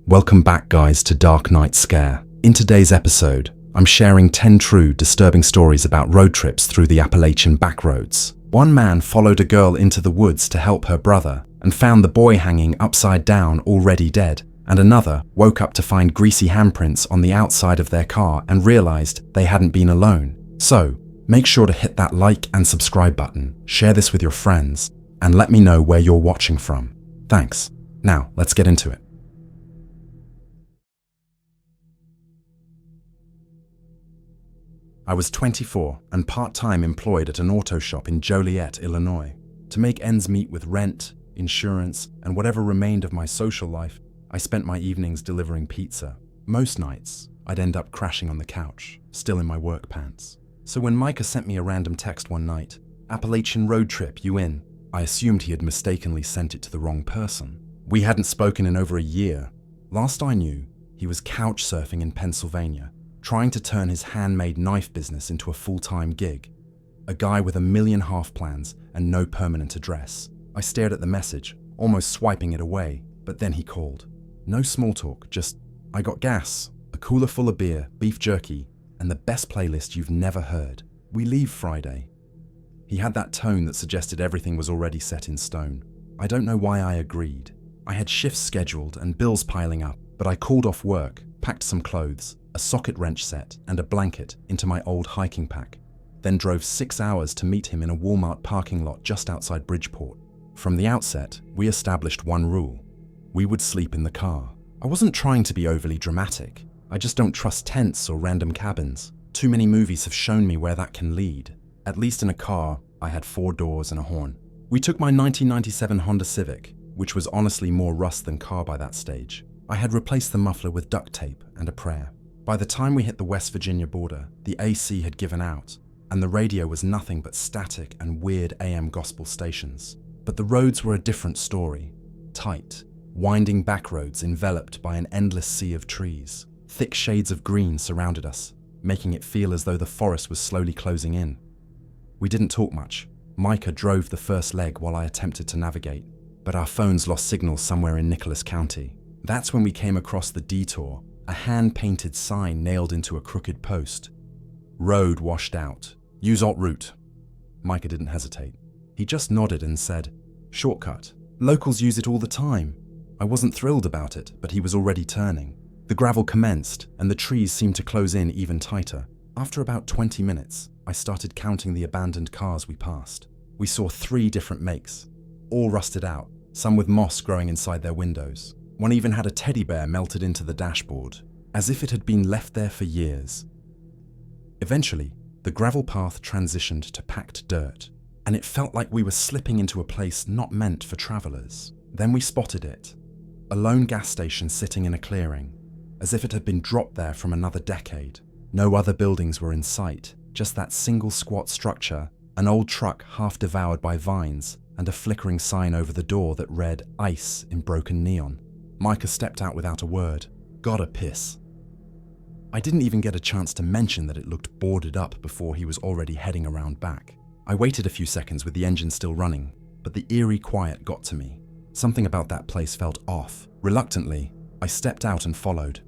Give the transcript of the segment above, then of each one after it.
Welcome back, guys, to Dark Night Scare. In today's episode, I'm sharing 10 true, disturbing stories about road trips through the Appalachian backroads. One man followed a girl into the woods to help her brother and found the boy hanging upside down, already dead. And another woke up to find greasy handprints on the outside of their car and realized they hadn't been alone. So, make sure to hit that like and subscribe button, share this with your friends, and let me know where you're watching from. Thanks. Now, let's get into it. I was 24 and part-time employed at an auto shop in Joliet, Illinois. To make ends meet with rent, insurance, and whatever remained of my social life, I spent my evenings delivering pizza. Most nights, I'd end up crashing on the couch, still in my work pants. So when Micah sent me a random text one night, "Appalachian road trip, you in?" I assumed he had mistakenly sent it to the wrong person. We hadn't spoken in over a year. Last I knew, he was couch surfing in Pennsylvania, trying to turn his handmade knife business into a full-time gig. A guy with a million half plans and no permanent address. I stared at the message, almost swiping it away, but then he called. No small talk, just, "I got gas, a cooler full of beer, beef jerky, and the best playlist you've never heard. We leave Friday." He had that tone that suggested everything was already set in stone. I don't know why I agreed. I had shifts scheduled and bills piling up, but I called off work, packed some clothes, a socket wrench set, and a blanket into my old hiking pack, then drove 6 hours to meet him in a Walmart parking lot just outside Bridgeport. From the outset, we established one rule. We would sleep in the car. I wasn't trying to be overly dramatic. I just don't trust tents or random cabins. Too many movies have shown me where that can lead. At least in a car, I had 4 doors and a horn. We took my 1997 Honda Civic, which was honestly more rust than car by that stage. I had replaced the muffler with duct tape and a prayer. By the time we hit the West Virginia border, the AC had given out, and the radio was nothing but static and weird AM gospel stations. But the roads were a different story. Tight, winding backroads enveloped by an endless sea of trees. Thick shades of green surrounded us, making it feel as though the forest was slowly closing in. We didn't talk much. Micah drove the first leg while I attempted to navigate, but our phones lost signal somewhere in Nicholas County. That's when we came across the detour, a hand-painted sign nailed into a crooked post. "Road washed out. Use alt route." Micah didn't hesitate. He just nodded and said, "Shortcut. Locals use it all the time." I wasn't thrilled about it, but he was already turning. The gravel commenced, and the trees seemed to close in even tighter. After about 20 minutes, I started counting the abandoned cars we passed. We saw 3 different makes, all rusted out, some with moss growing inside their windows. One even had a teddy bear melted into the dashboard, as if it had been left there for years. Eventually, the gravel path transitioned to packed dirt, and it felt like we were slipping into a place not meant for travelers. Then we spotted it, a lone gas station sitting in a clearing, as if it had been dropped there from another decade. No other buildings were in sight, just that single squat structure, an old truck half devoured by vines, and a flickering sign over the door that read "Ice" in broken neon. Micah stepped out without a word. "Gotta piss." I didn't even get a chance to mention that it looked boarded up before he was already heading around back. I waited a few seconds with the engine still running, but the eerie quiet got to me. Something about that place felt off. Reluctantly, I stepped out and followed.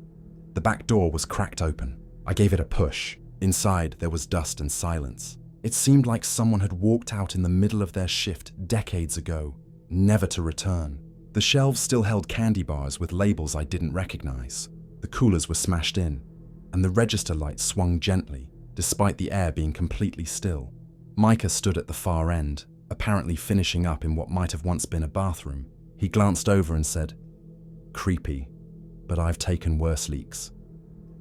The back door was cracked open. I gave it a push. Inside, there was dust and silence. It seemed like someone had walked out in the middle of their shift decades ago, never to return. The shelves still held candy bars with labels I didn't recognize. The coolers were smashed in, and the register light swung gently, despite the air being completely still. Micah stood at the far end, apparently finishing up in what might have once been a bathroom. He glanced over and said, "Creepy, but I've taken worse leaks."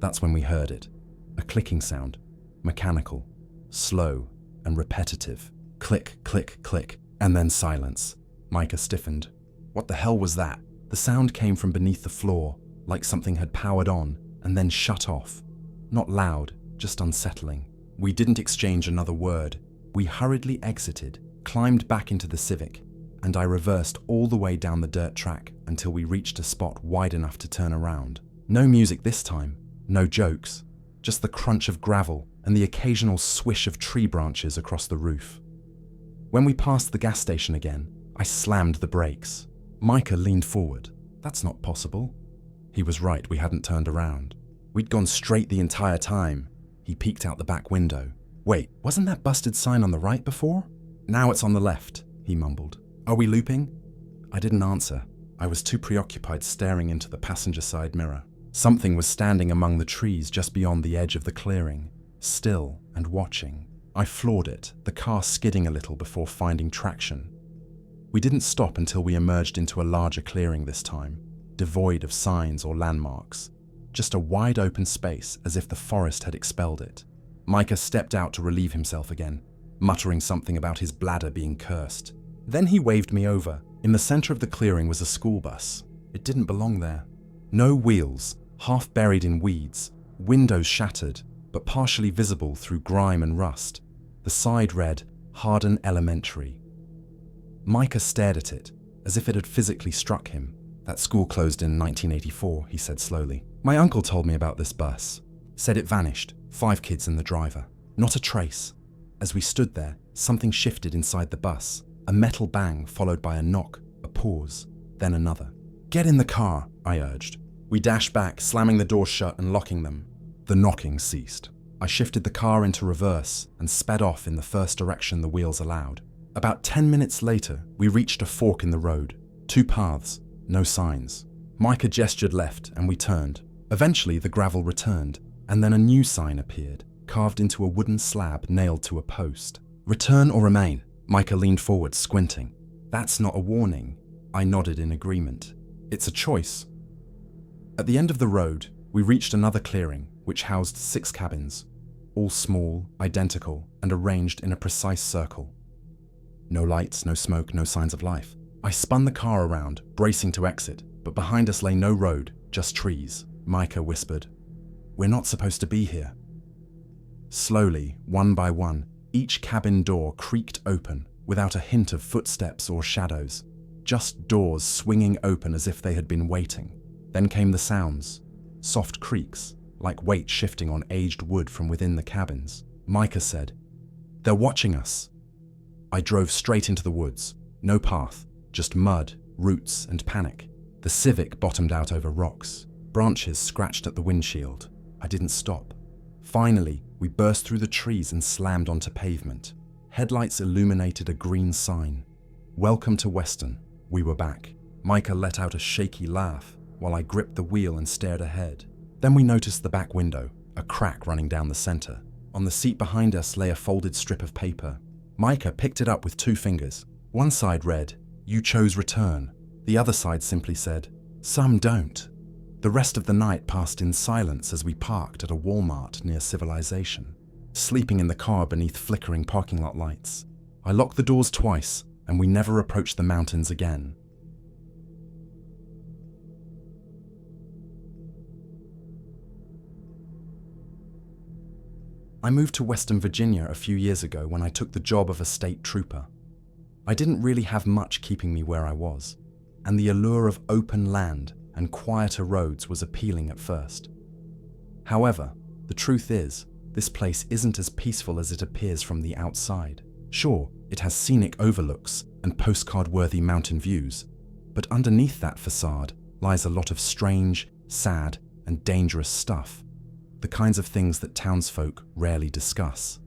That's when we heard it. A clicking sound, mechanical, slow, and repetitive. Click, click, click, and then silence. Micah stiffened. What the hell was that? The sound came from beneath the floor, like something had powered on and then shut off. Not loud, just unsettling. We didn't exchange another word. We hurriedly exited, climbed back into the Civic, and I reversed all the way down the dirt track until we reached a spot wide enough to turn around. No music this time, no jokes, just the crunch of gravel and the occasional swish of tree branches across the roof. When we passed the gas station again, I slammed the brakes. Micah leaned forward. "That's not possible." He was right, we hadn't turned around. We'd gone straight the entire time. He peeked out the back window. Wait, wasn't that busted sign on the right before? Now it's on the left, he mumbled. Are we looping? I didn't answer. I was too preoccupied staring into the passenger side mirror. Something was standing among the trees just beyond the edge of the clearing, still and watching. I floored it, the car skidding a little before finding traction. We didn't stop until we emerged into a larger clearing this time, devoid of signs or landmarks. Just a wide open space as if the forest had expelled it. Micah stepped out to relieve himself again, muttering something about his bladder being cursed. Then he waved me over. In the center of the clearing was a school bus. It didn't belong there. No wheels, half buried in weeds, windows shattered, but partially visible through grime and rust. The side read, Hardin Elementary. Micah stared at it, as if it had physically struck him. That school closed in 1984, he said slowly. My uncle told me about this bus. Said it vanished, 5 kids and the driver. Not a trace. As we stood there, something shifted inside the bus. A metal bang followed by a knock, a pause, then another. Get in the car, I urged. We dashed back, slamming the doors shut and locking them. The knocking ceased. I shifted the car into reverse and sped off in the first direction the wheels allowed. About 10 minutes later, we reached a fork in the road. 2 paths, no signs. Micah gestured left and we turned. Eventually, the gravel returned, and then a new sign appeared, carved into a wooden slab nailed to a post. Return or remain. Micah leaned forward, squinting. That's not a warning. I nodded in agreement. It's a choice. At the end of the road, we reached another clearing, which housed 6 cabins, all small, identical, and arranged in a precise circle. No lights, no smoke, no signs of life. I spun the car around, bracing to exit, but behind us lay no road, just trees. Micah whispered, We're not supposed to be here. Slowly, one by one, each cabin door creaked open, without a hint of footsteps or shadows, just doors swinging open as if they had been waiting. Then came the sounds, soft creaks, like weight shifting on aged wood from within the cabins. Micah said, They're watching us. I drove straight into the woods. No path, just mud, roots, and panic. The Civic bottomed out over rocks. Branches scratched at the windshield. I didn't stop. Finally, we burst through the trees and slammed onto pavement. Headlights illuminated a green sign. Welcome to Weston. We were back. Micah let out a shaky laugh while I gripped the wheel and stared ahead. Then we noticed the back window, a crack running down the center. On the seat behind us lay a folded strip of paper. Micah picked it up with 2 fingers. One side read, You chose return. The other side simply said, Some don't. The rest of the night passed in silence as we parked at a Walmart near civilization, sleeping in the car beneath flickering parking lot lights. I locked the doors twice, and we never approached the mountains again. I moved to Western Virginia a few years ago when I took the job of a state trooper. I didn't really have much keeping me where I was, and the allure of open land and quieter roads was appealing at first. However, the truth is, this place isn't as peaceful as it appears from the outside. Sure, it has scenic overlooks and postcard-worthy mountain views, but underneath that facade lies a lot of strange, sad, and dangerous stuff, the kinds of things that townsfolk rarely discuss.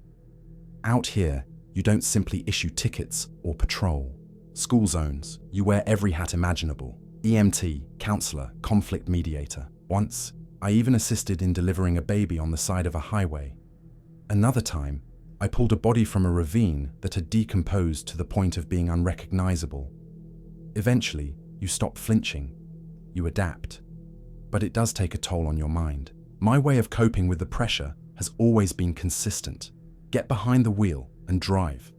Out here, you don't simply issue tickets or patrol. School zones, you wear every hat imaginable. EMT, counselor, conflict mediator. Once, I even assisted in delivering a baby on the side of a highway. Another time, I pulled a body from a ravine that had decomposed to the point of being unrecognizable. Eventually, you stop flinching. You adapt. But it does take a toll on your mind. My way of coping with the pressure has always been consistent. Get behind the wheel and drive.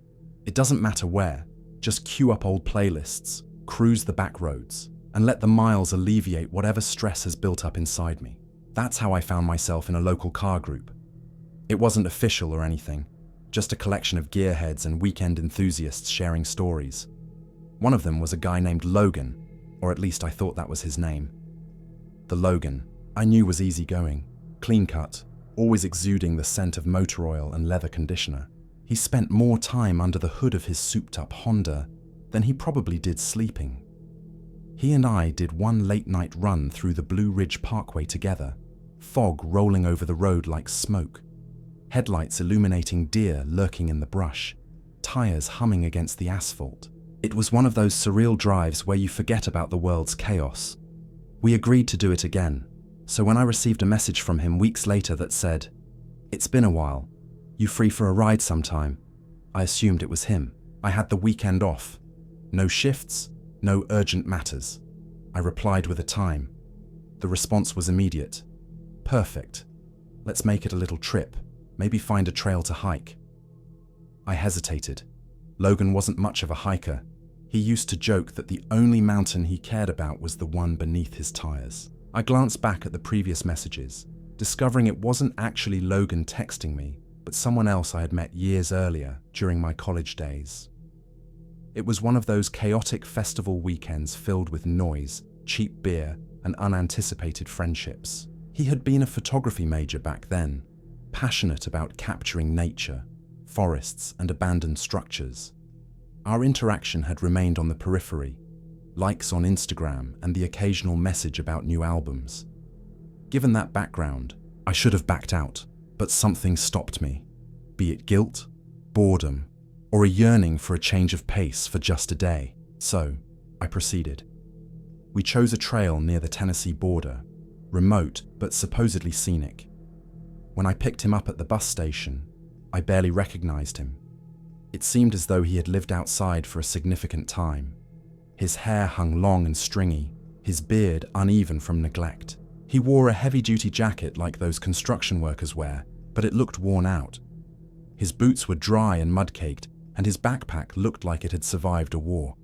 It doesn't matter where, just queue up old playlists, cruise the back roads, and let the miles alleviate whatever stress has built up inside me. That's how I found myself in a local car group. It wasn't official or anything, just a collection of gearheads and weekend enthusiasts sharing stories. One of them was a guy named Logan, or at least I thought that was his name. The Logan, I knew, was easygoing, clean-cut, always exuding the scent of motor oil and leather conditioner. He spent more time under the hood of his souped-up Honda than he probably did sleeping. He and I did one late-night run through the Blue Ridge Parkway together, fog rolling over the road like smoke, headlights illuminating deer lurking in the brush, tires humming against the asphalt. It was one of those surreal drives where you forget about the world's chaos. We agreed to do it again, so when I received a message from him weeks later that said, "It's been a while. You free for a ride sometime?" I assumed it was him. I had the weekend off. No shifts, no urgent matters. I replied with a time. The response was immediate. "Perfect. Let's make it a little trip. Maybe find a trail to hike." I hesitated. Logan wasn't much of a hiker. He used to joke that the only mountain he cared about was the one beneath his tires. I glanced back at the previous messages, discovering it wasn't actually Logan texting me, but someone else I had met years earlier during my college days. It was one of those chaotic festival weekends filled with noise, cheap beer, and unanticipated friendships. He had been a photography major back then, passionate about capturing nature, forests, and abandoned structures. Our interaction had remained on the periphery, likes on Instagram and the occasional message about new albums. Given that background, I should have backed out, but something stopped me, be it guilt, boredom, or a yearning for a change of pace for just a day. So, I proceeded. We chose a trail near the Tennessee border, remote but supposedly scenic. When I picked him up at the bus station, I barely recognized him. It seemed as though he had lived outside for a significant time. His hair hung long and stringy, his beard uneven from neglect. He wore a heavy-duty jacket like those construction workers wear, but it looked worn out. His boots were dry and mud-caked, and his backpack looked like it had survived a war.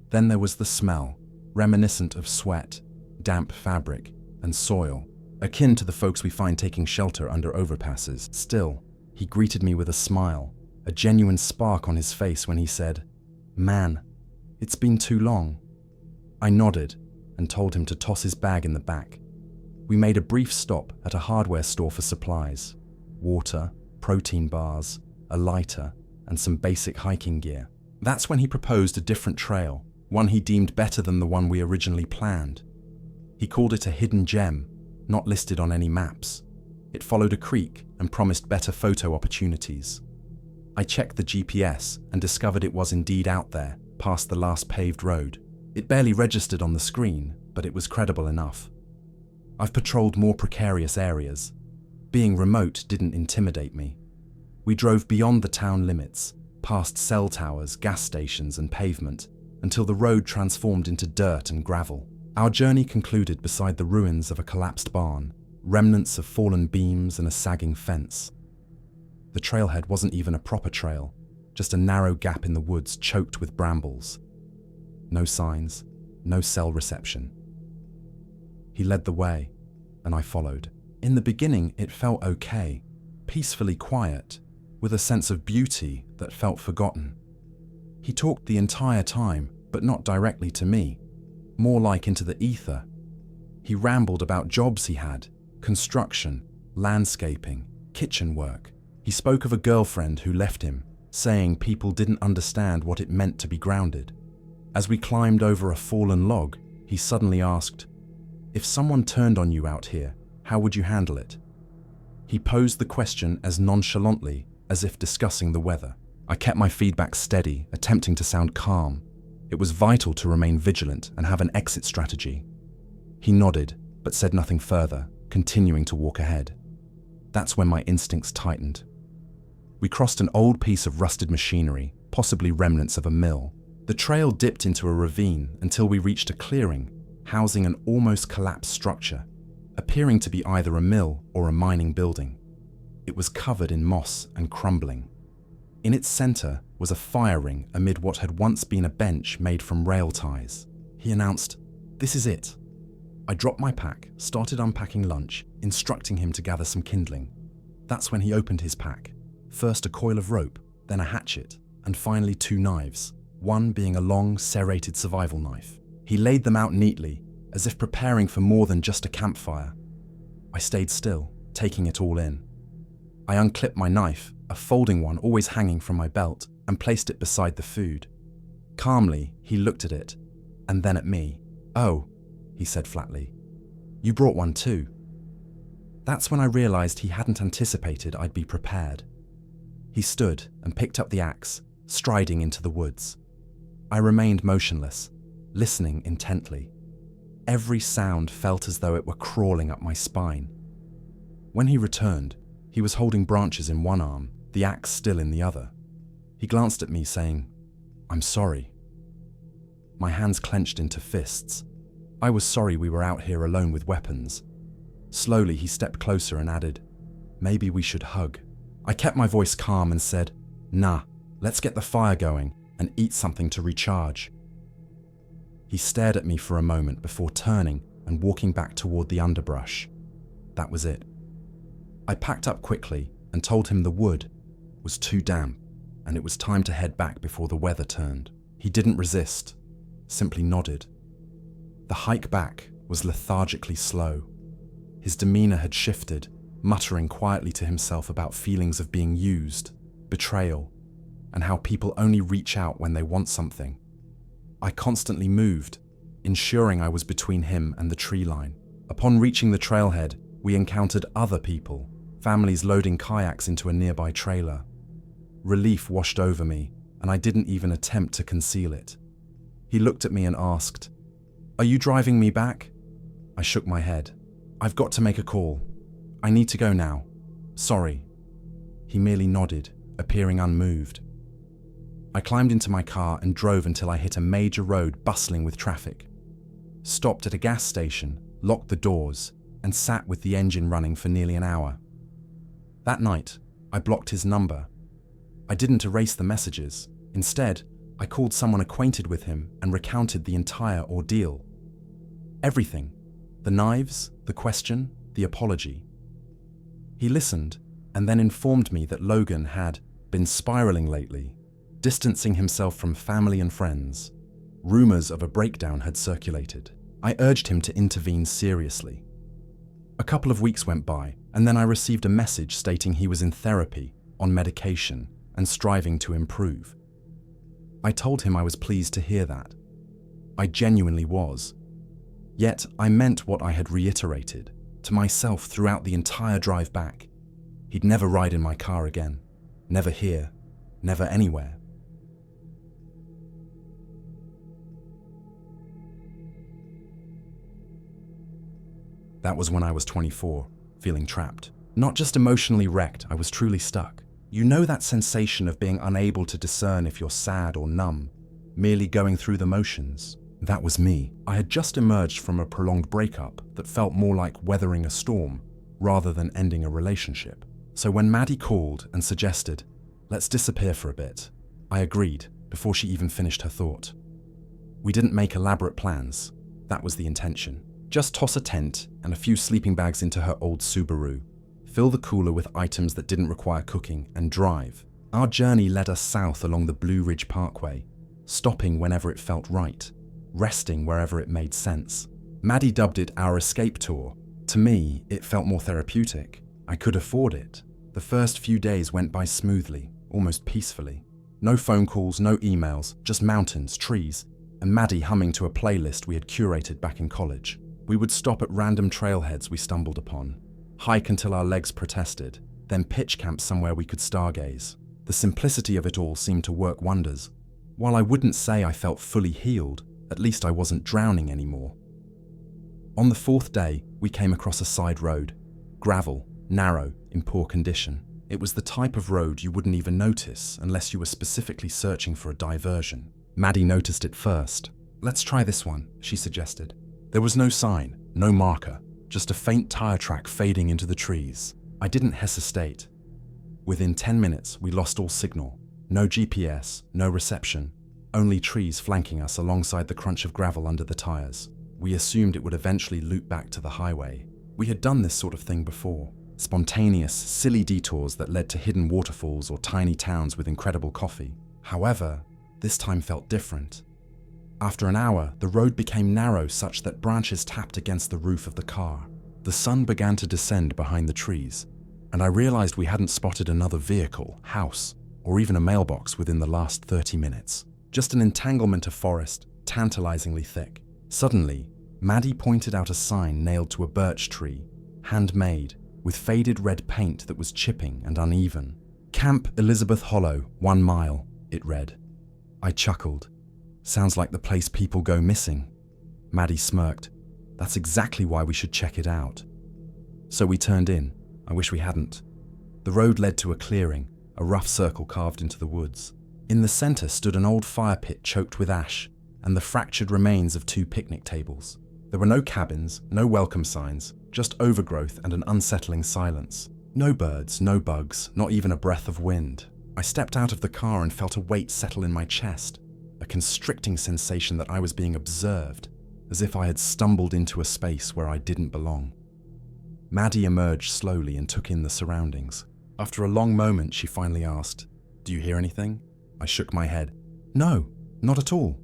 Then there was the smell, reminiscent of sweat, damp fabric, and soil, akin to the folks we find taking shelter under overpasses. Still, he greeted me with a smile, a genuine spark on his face when he said, "Man, it's been too long." I nodded and told him to toss his bag in the back. We made a brief stop at a hardware store for supplies, water, protein bars, a lighter, and some basic hiking gear. That's when he proposed a different trail, one he deemed better than the one we originally planned. He called it a hidden gem, not listed on any maps. It followed a creek and promised better photo opportunities. I checked the GPS and discovered it was indeed out there, past the last paved road. It barely registered on the screen, but it was credible enough. I've patrolled more precarious areas. Being remote didn't intimidate me. We drove beyond the town limits, past cell towers, gas stations, and pavement, until the road transformed into dirt and gravel. Our journey concluded beside the ruins of a collapsed barn, remnants of fallen beams and a sagging fence. The trailhead wasn't even a proper trail, just a narrow gap in the woods choked with brambles. No signs, no cell reception. He led the way, and I followed. In the beginning, it felt okay, peacefully quiet, with a sense of beauty that felt forgotten. He talked the entire time, but not directly to me, more like into the ether. He rambled about jobs he had, construction, landscaping, kitchen work. He spoke of a girlfriend who left him, saying people didn't understand what it meant to be grounded. As we climbed over a fallen log, he suddenly asked, "If someone turned on you out here, how would you handle it?" He posed the question as nonchalantly as if discussing the weather. I kept my feedback steady, attempting to sound calm. It was vital to remain vigilant and have an exit strategy. He nodded, but said nothing further, continuing to walk ahead. That's when my instincts tightened. We crossed an old piece of rusted machinery, possibly remnants of a mill. The trail dipped into a ravine until we reached a clearing, housing an almost collapsed structure, appearing to be either a mill or a mining building. It was covered in moss and crumbling. In its center was a fire ring amid what had once been a bench made from rail ties. He announced, "This is it." I dropped my pack, started unpacking lunch, instructing him to gather some kindling. That's when he opened his pack. First a coil of rope, then a hatchet, and finally 2 knives, one being a long, serrated survival knife. He laid them out neatly, as if preparing for more than just a campfire. I stayed still, taking it all in. I unclipped my knife, a folding one always hanging from my belt, and placed it beside the food. Calmly, he looked at it, and then at me. "Oh," he said flatly. "You brought one too." That's when I realized he hadn't anticipated I'd be prepared. He stood and picked up the axe, striding into the woods. I remained motionless, listening intently. Every sound felt as though it were crawling up my spine. When he returned, he was holding branches in one arm, the axe still in the other. He glanced at me, saying, "I'm sorry." My hands clenched into fists. I was sorry we were out here alone with weapons. Slowly, he stepped closer and added, "Maybe we should hug." I kept my voice calm and said, "Nah, let's get the fire going and eat something to recharge." He stared at me for a moment before turning and walking back toward the underbrush. That was it. I packed up quickly and told him the wood was too damp and it was time to head back before the weather turned. He didn't resist, simply nodded. The hike back was lethargically slow. His demeanor had shifted, muttering quietly to himself about feelings of being used, betrayal, and how people only reach out when they want something. I constantly moved, ensuring I was between him and the tree line. Upon reaching the trailhead, we encountered other people, families loading kayaks into a nearby trailer. Relief washed over me, and I didn't even attempt to conceal it. He looked at me and asked, "Are you driving me back?" I shook my head. "I've got to make a call. I need to go now. Sorry." He merely nodded, appearing unmoved. I climbed into my car and drove until I hit a major road bustling with traffic. Stopped at a gas station, locked the doors, and sat with the engine running for nearly an hour. That night, I blocked his number. I didn't erase the messages. Instead, I called someone acquainted with him and recounted the entire ordeal. Everything. The knives, the question, the apology. He listened and then informed me that Logan had been spiraling lately, distancing himself from family and friends. Rumors of a breakdown had circulated. I urged him to intervene seriously. A couple of weeks went by, and then I received a message stating he was in therapy, on medication, and striving to improve. I told him I was pleased to hear that. I genuinely was. Yet I meant what I had reiterated to myself throughout the entire drive back. He'd never ride in my car again. Never here. Never anywhere. That was when I was 24, feeling trapped. Not just emotionally wrecked, I was truly stuck. You know that sensation of being unable to discern if you're sad or numb, merely going through the motions? That was me. I had just emerged from a prolonged breakup that felt more like weathering a storm rather than ending a relationship. So when Maddie called and suggested, "Let's disappear for a bit," I agreed before she even finished her thought. We didn't make elaborate plans. That was the intention. Just toss a tent and a few sleeping bags into her old Subaru, fill the cooler with items that didn't require cooking, and drive. Our journey led us south along the Blue Ridge Parkway, stopping whenever it felt right, resting wherever it made sense. Maddie dubbed it our escape tour. To me, it felt more therapeutic. I could afford it. The first few days went by smoothly, almost peacefully. No phone calls, no emails, just mountains, trees, and Maddie humming to a playlist we had curated back in college. We would stop at random trailheads we stumbled upon, hike until our legs protested, then pitch camp somewhere we could stargaze. The simplicity of it all seemed to work wonders. While I wouldn't say I felt fully healed, at least I wasn't drowning anymore. On the fourth day, we came across a side road. Gravel, narrow, in poor condition. It was the type of road you wouldn't even notice unless you were specifically searching for a diversion. Maddie noticed it first. "Let's try this one," she suggested. There was no sign, no marker, just a faint tire track fading into the trees. I didn't hesitate. Within 10 minutes, we lost all signal. No GPS, no reception, only trees flanking us alongside the crunch of gravel under the tires. We assumed it would eventually loop back to the highway. We had done this sort of thing before. Spontaneous, silly detours that led to hidden waterfalls or tiny towns with incredible coffee. However, this time felt different. After an hour, the road became narrow such that branches tapped against the roof of the car. The sun began to descend behind the trees, and I realized we hadn't spotted another vehicle, house, or even a mailbox within the last 30 minutes. Just an entanglement of forest, tantalizingly thick. Suddenly, Maddie pointed out a sign nailed to a birch tree, handmade, with faded red paint that was chipping and uneven. "Camp Elizabeth Hollow, 1 mile," it read. I chuckled. "Sounds like the place people go missing." Maddie smirked. "That's exactly why we should check it out." So we turned in. I wish we hadn't. The road led to a clearing, a rough circle carved into the woods. In the center stood an old fire pit choked with ash and the fractured remains of 2 picnic tables. There were no cabins, no welcome signs, just overgrowth and an unsettling silence. No birds, no bugs, not even a breath of wind. I stepped out of the car and felt a weight settle in my chest, a constricting sensation that I was being observed, as if I had stumbled into a space where I didn't belong. Maddie emerged slowly and took in the surroundings. After a long moment, she finally asked, "Do you hear anything?" I shook my head. "No, not at all."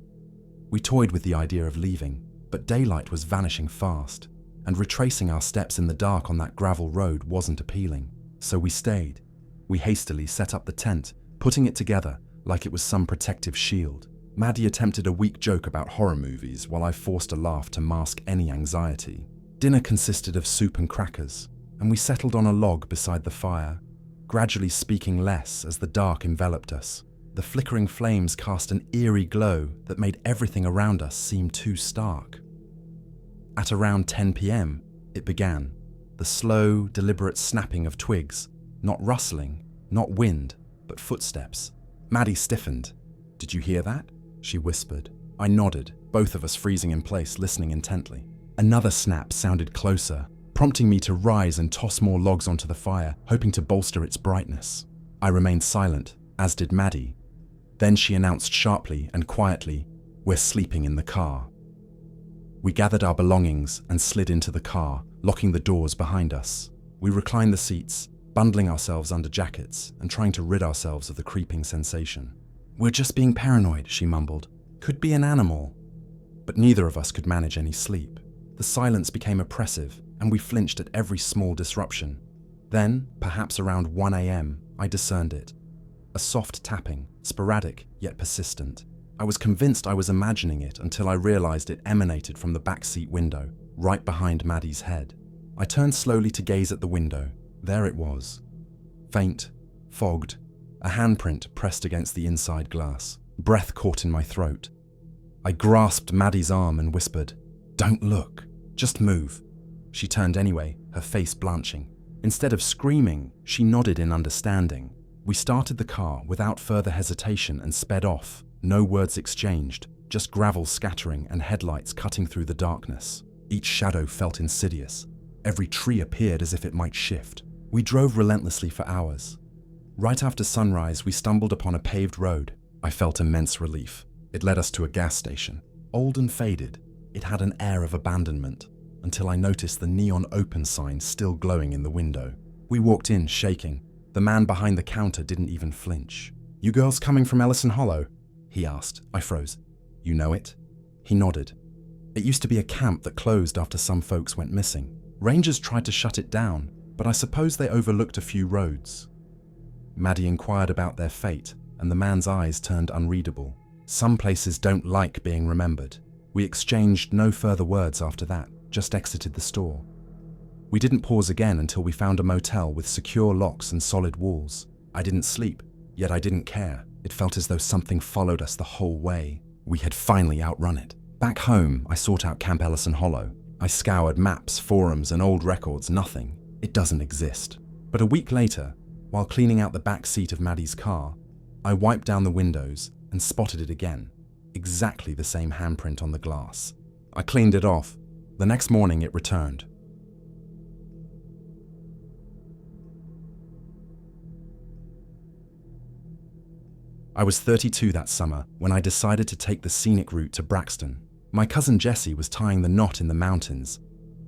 We toyed with the idea of leaving, but daylight was vanishing fast, and retracing our steps in the dark on that gravel road wasn't appealing. So we stayed. We hastily set up the tent, putting it together like it was some protective shield. Maddie attempted a weak joke about horror movies while I forced a laugh to mask any anxiety. Dinner consisted of soup and crackers, and we settled on a log beside the fire, gradually speaking less as the dark enveloped us. The flickering flames cast an eerie glow that made everything around us seem too stark. At around 10 p.m, it began, the slow, deliberate snapping of twigs, not rustling, not wind, but footsteps. Maddie stiffened. "Did you hear that?" she whispered. I nodded, both of us freezing in place, listening intently. Another snap sounded closer, prompting me to rise and toss more logs onto the fire, hoping to bolster its brightness. I remained silent, as did Maddie. Then she announced sharply and quietly, "We're sleeping in the car." We gathered our belongings and slid into the car, locking the doors behind us. We reclined the seats, bundling ourselves under jackets and trying to rid ourselves of the creeping sensation. "We're just being paranoid," she mumbled. "Could be an animal." But neither of us could manage any sleep. The silence became oppressive, and we flinched at every small disruption. Then, perhaps around 1 a.m, I discerned it. A soft tapping, sporadic yet persistent. I was convinced I was imagining it until I realized it emanated from the backseat window, right behind Maddie's head. I turned slowly to gaze at the window. There it was. Faint, fogged, a handprint pressed against the inside glass. Breath caught in my throat. I grasped Maddie's arm and whispered, "Don't look, just move." She turned anyway, her face blanching. Instead of screaming, she nodded in understanding. We started the car without further hesitation and sped off. No words exchanged, just gravel scattering and headlights cutting through the darkness. Each shadow felt insidious. Every tree appeared as if it might shift. We drove relentlessly for hours. Right after sunrise, we stumbled upon a paved road. I felt immense relief. It led us to a gas station. Old and faded, it had an air of abandonment, until I noticed the neon open sign still glowing in the window. We walked in, shaking. The man behind the counter didn't even flinch. "You girls coming from Ellison Hollow?" he asked. I froze. "You know it?" He nodded. It used to be a camp that closed after some folks went missing. Rangers tried to shut it down, but I suppose they overlooked a few roads. Maddie inquired about their fate, and the man's eyes turned unreadable. Some places don't like being remembered. We exchanged no further words after that, just exited the store. We didn't pause again until we found a motel with secure locks and solid walls. I didn't sleep, yet I didn't care. It felt as though something followed us the whole way. We had finally outrun it. Back home, I sought out Camp Ellison Hollow. I scoured maps, forums, and old records. Nothing. It doesn't exist. But a week later, while cleaning out the back seat of Maddie's car, I wiped down the windows and spotted it again. Exactly the same handprint on the glass. I cleaned it off. The next morning, it returned. I was 32 that summer when I decided to take the scenic route to Braxton. My cousin Jessie was tying the knot in the mountains,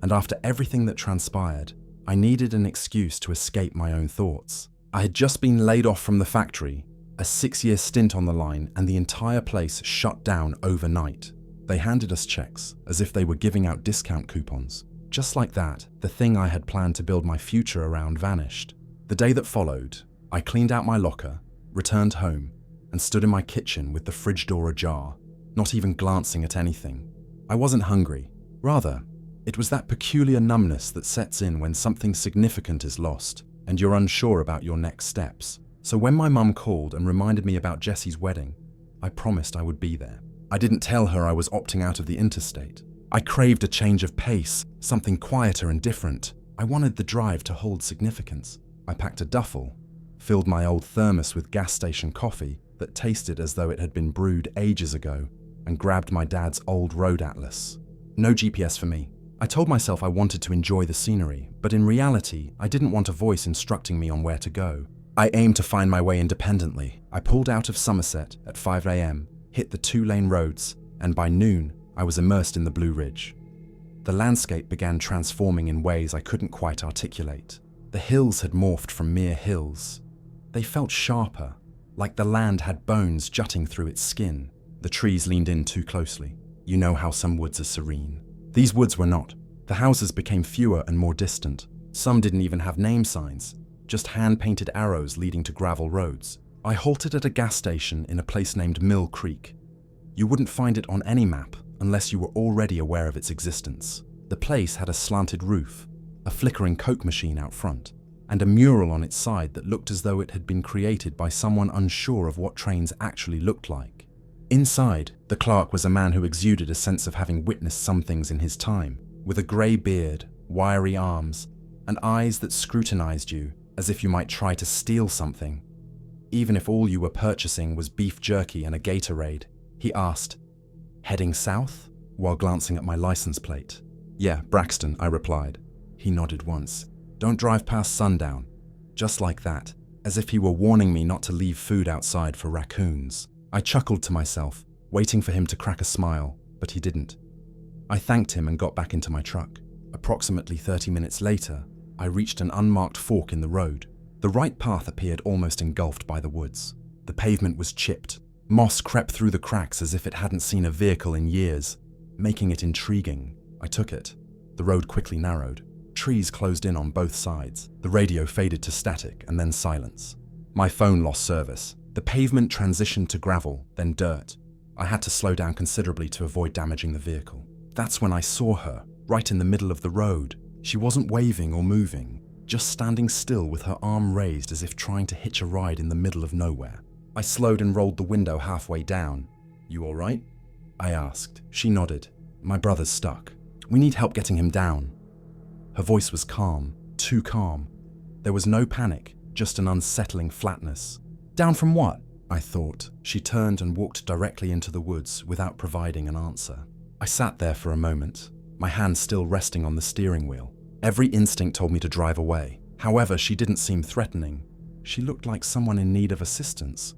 and after everything that transpired, I needed an excuse to escape my own thoughts. I had just been laid off from the factory, a 6-year stint on the line, and the entire place shut down overnight. They handed us checks, as if they were giving out discount coupons. Just like that, the thing I had planned to build my future around vanished. The day that followed, I cleaned out my locker, returned home, and stood in my kitchen with the fridge door ajar, not even glancing at anything. I wasn't hungry. Rather, it was that peculiar numbness that sets in when something significant is lost and you're unsure about your next steps. So when my mum called and reminded me about Jesse's wedding, I promised I would be there. I didn't tell her I was opting out of the interstate. I craved a change of pace, something quieter and different. I wanted the drive to hold significance. I packed a duffel, filled my old thermos with gas station coffee that tasted as though it had been brewed ages ago, and grabbed my dad's old road atlas. No GPS for me. I told myself I wanted to enjoy the scenery, but in reality, I didn't want a voice instructing me on where to go. I aimed to find my way independently. I pulled out of Somerset at 5 a.m., hit the 2-lane roads, and by noon, I was immersed in the Blue Ridge. The landscape began transforming in ways I couldn't quite articulate. The hills had morphed from mere hills. They felt sharper, like the land had bones jutting through its skin. The trees leaned in too closely. You know how some woods are serene. These woods were not. The houses became fewer and more distant. Some didn't even have name signs, just hand-painted arrows leading to gravel roads. I halted at a gas station in a place named Mill Creek. You wouldn't find it on any map unless you were already aware of its existence. The place had a slanted roof, a flickering Coke machine out front, and a mural on its side that looked as though it had been created by someone unsure of what trains actually looked like. Inside, the clerk was a man who exuded a sense of having witnessed some things in his time, with a grey beard, wiry arms, and eyes that scrutinized you as if you might try to steal something. Even if all you were purchasing was beef jerky and a Gatorade, he asked, "Heading south?" while glancing at my license plate. "Yeah, Braxton," I replied. He nodded once. "Don't drive past sundown." Just like that, as if he were warning me not to leave food outside for raccoons. I chuckled to myself, waiting for him to crack a smile, but he didn't. I thanked him and got back into my truck. Approximately 30 minutes later, I reached an unmarked fork in the road. The right path appeared almost engulfed by the woods. The pavement was chipped. Moss crept through the cracks as if it hadn't seen a vehicle in years, making it intriguing. I took it. The road quickly narrowed. Trees closed in on both sides. The radio faded to static and then silence. My phone lost service. The pavement transitioned to gravel, then dirt. I had to slow down considerably to avoid damaging the vehicle. That's when I saw her, right in the middle of the road. She wasn't waving or moving, just standing still with her arm raised as if trying to hitch a ride in the middle of nowhere. I slowed and rolled the window halfway down. "You all right?" I asked. She nodded. "My brother's stuck. We need help getting him down." Her voice was calm, too calm. There was no panic, just an unsettling flatness. "Down from what?" I thought. She turned and walked directly into the woods without providing an answer. I sat there for a moment, my hand still resting on the steering wheel. Every instinct told me to drive away. However, she didn't seem threatening. She looked like someone in need of assistance.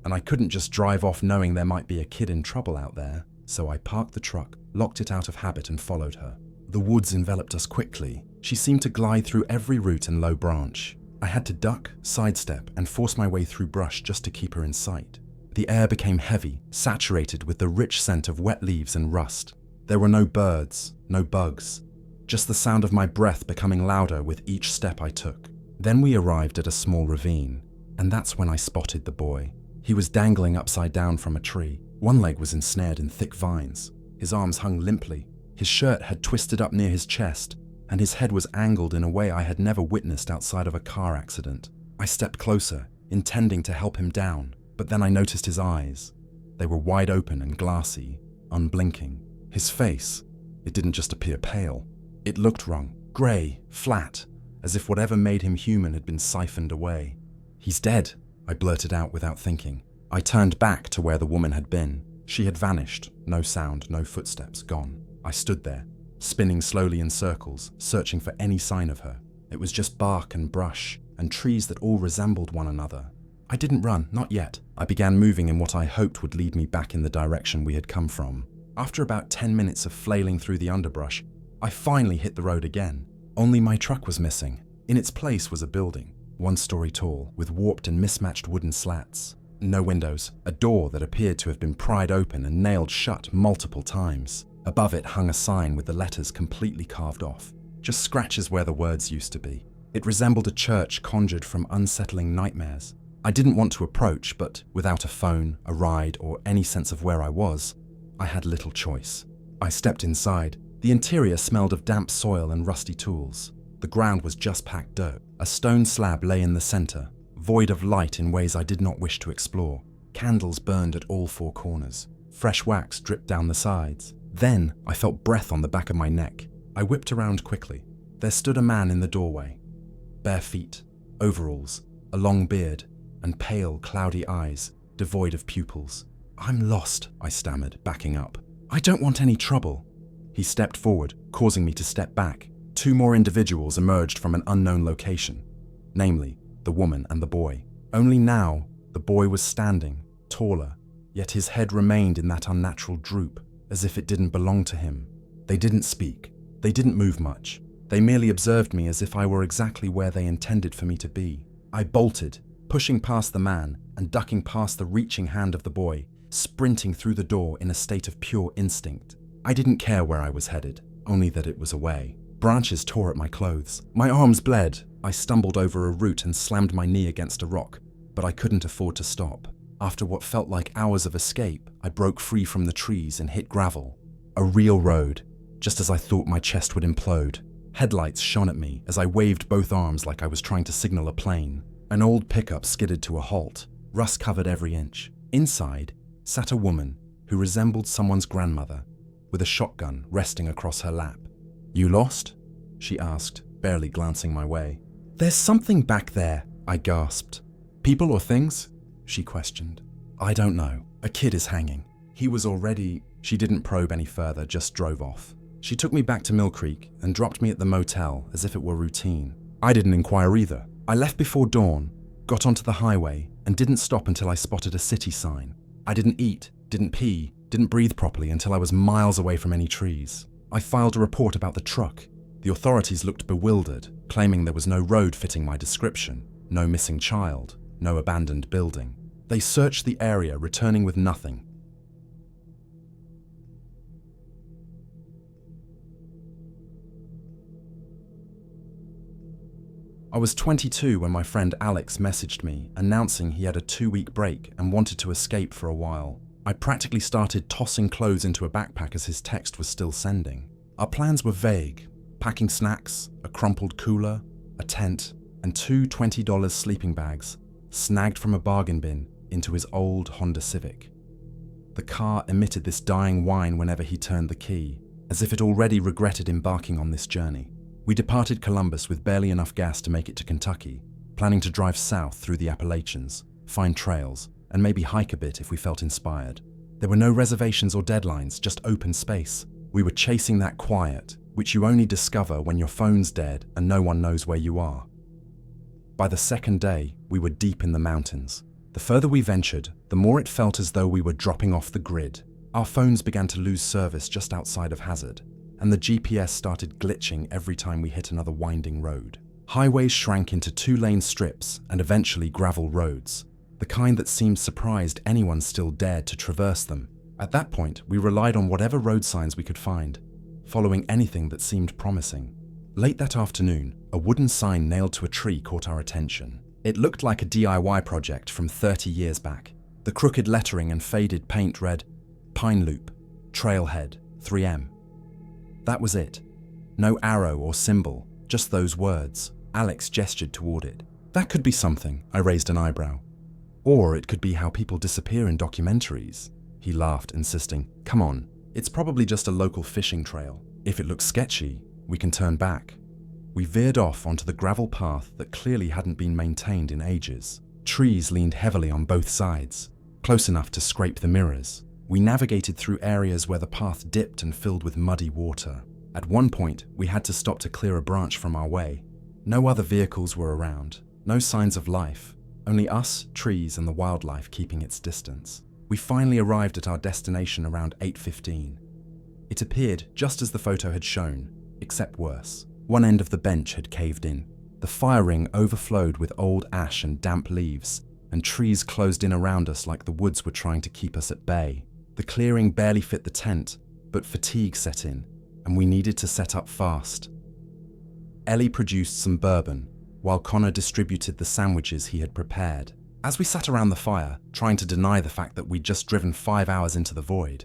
And I couldn't just drive off knowing there might be a kid in trouble out there. So I parked the truck, locked it out of habit, and followed her. The woods enveloped us quickly. She seemed to glide through every root and low branch. I had to duck, sidestep, and force my way through brush just to keep her in sight. The air became heavy, saturated with the rich scent of wet leaves and rust. There were no birds, no bugs, just the sound of my breath becoming louder with each step I took. Then we arrived at a small ravine, and that's when I spotted the boy. He was dangling upside down from a tree. One leg was ensnared in thick vines. His arms hung limply. His shirt had twisted up near his chest, and his head was angled in a way I had never witnessed outside of a car accident. I stepped closer, intending to help him down, but then I noticed his eyes. They were wide open and glassy, unblinking. His face, it didn't just appear pale. It looked wrong, grey, flat, as if whatever made him human had been siphoned away. "He's dead," I blurted out without thinking. I turned back to where the woman had been. She had vanished, no sound, no footsteps, gone. I stood there, spinning slowly in circles, searching for any sign of her. It was just bark and brush, and trees that all resembled one another. I didn't run, not yet. I began moving in what I hoped would lead me back in the direction we had come from. After about 10 minutes of flailing through the underbrush, I finally hit the road again. Only my truck was missing. In its place was a building, 1 story tall, with warped and mismatched wooden slats. No windows, a door that appeared to have been pried open and nailed shut multiple times. Above it hung a sign with the letters completely carved off, just scratches where the words used to be. It resembled a church conjured from unsettling nightmares. I didn't want to approach, but without a phone, a ride, or any sense of where I was, I had little choice. I stepped inside. The interior smelled of damp soil and rusty tools. The ground was just packed dirt. A stone slab lay in the center, void of light in ways I did not wish to explore. Candles burned at all four corners. Fresh wax dripped down the sides. Then I felt breath on the back of my neck. I whipped around quickly. There stood a man in the doorway. Bare feet, overalls, a long beard, and pale, cloudy eyes, devoid of pupils. "I'm lost," I stammered, backing up. "I don't want any trouble." He stepped forward, causing me to step back. Two more individuals emerged from an unknown location, namely, the woman and the boy. Only now, the boy was standing, taller, yet his head remained in that unnatural droop, as if it didn't belong to him. They didn't speak. They didn't move much. They merely observed me as if I were exactly where they intended for me to be. I bolted, pushing past the man and ducking past the reaching hand of the boy, sprinting through the door in a state of pure instinct. I didn't care where I was headed, only that it was away. Branches tore at my clothes. My arms bled. I stumbled over a root and slammed my knee against a rock, but I couldn't afford to stop. After what felt like hours of escape, I broke free from the trees and hit gravel. A real road, just as I thought my chest would implode. Headlights shone at me as I waved both arms like I was trying to signal a plane. An old pickup skidded to a halt. Rust covered every inch. Inside sat a woman who resembled someone's grandmother, with a shotgun resting across her lap. "You lost?" she asked, barely glancing my way. "There's something back there," I gasped. "People or things?" she questioned. "I don't know. A kid is hanging. He was already..." She didn't probe any further, just drove off. She took me back to Mill Creek and dropped me at the motel as if it were routine. I didn't inquire either. I left before dawn, got onto the highway, and didn't stop until I spotted a city sign. I didn't eat, didn't pee, didn't breathe properly until I was miles away from any trees. I filed a report about the truck. The authorities looked bewildered, claiming there was no road fitting my description, no missing child, no abandoned building. They searched the area, returning with nothing. I was 22 when my friend Alex messaged me, announcing he had a 2-week break and wanted to escape for a while. I practically started tossing clothes into a backpack as his text was still sending. Our plans were vague: packing snacks, a crumpled cooler, a tent, and 2 $20 sleeping bags, snagged from a bargain bin, into his old Honda Civic. The car emitted this dying whine whenever he turned the key, as if it already regretted embarking on this journey. We departed Columbus with barely enough gas to make it to Kentucky, planning to drive south through the Appalachians, find trails, and maybe hike a bit if we felt inspired. There were no reservations or deadlines, just open space. We were chasing that quiet, which you only discover when your phone's dead and no one knows where you are. By the second day, we were deep in the mountains. The further we ventured, the more it felt as though we were dropping off the grid. Our phones began to lose service just outside of Hazard, and the GPS started glitching every time we hit another winding road. Highways shrank into 2-lane strips and eventually gravel roads, the kind that seemed surprised anyone still dared to traverse them. At that point, we relied on whatever road signs we could find, following anything that seemed promising. Late that afternoon, a wooden sign nailed to a tree caught our attention. It looked like a DIY project from 30 years back. The crooked lettering and faded paint read, "Pine Loop, Trailhead, 3M. That was it. No arrow or symbol, just those words. Alex gestured toward it. "That could be something," I raised an eyebrow. "Or it could be how people disappear in documentaries." He laughed, insisting, "Come on, it's probably just a local fishing trail. If it looks sketchy, we can turn back." We veered off onto the gravel path that clearly hadn't been maintained in ages. Trees leaned heavily on both sides, close enough to scrape the mirrors. We navigated through areas where the path dipped and filled with muddy water. At one point, we had to stop to clear a branch from our way. No other vehicles were around, no signs of life, only us, trees, and the wildlife keeping its distance. We finally arrived at our destination around 8:15. It appeared just as the photo had shown, except worse. One end of the bench had caved in. The fire ring overflowed with old ash and damp leaves, and trees closed in around us like the woods were trying to keep us at bay. The clearing barely fit the tent, but fatigue set in, and we needed to set up fast. Ellie produced some bourbon, while Connor distributed the sandwiches he had prepared. As we sat around the fire, trying to deny the fact that we'd just driven 5 hours into the void,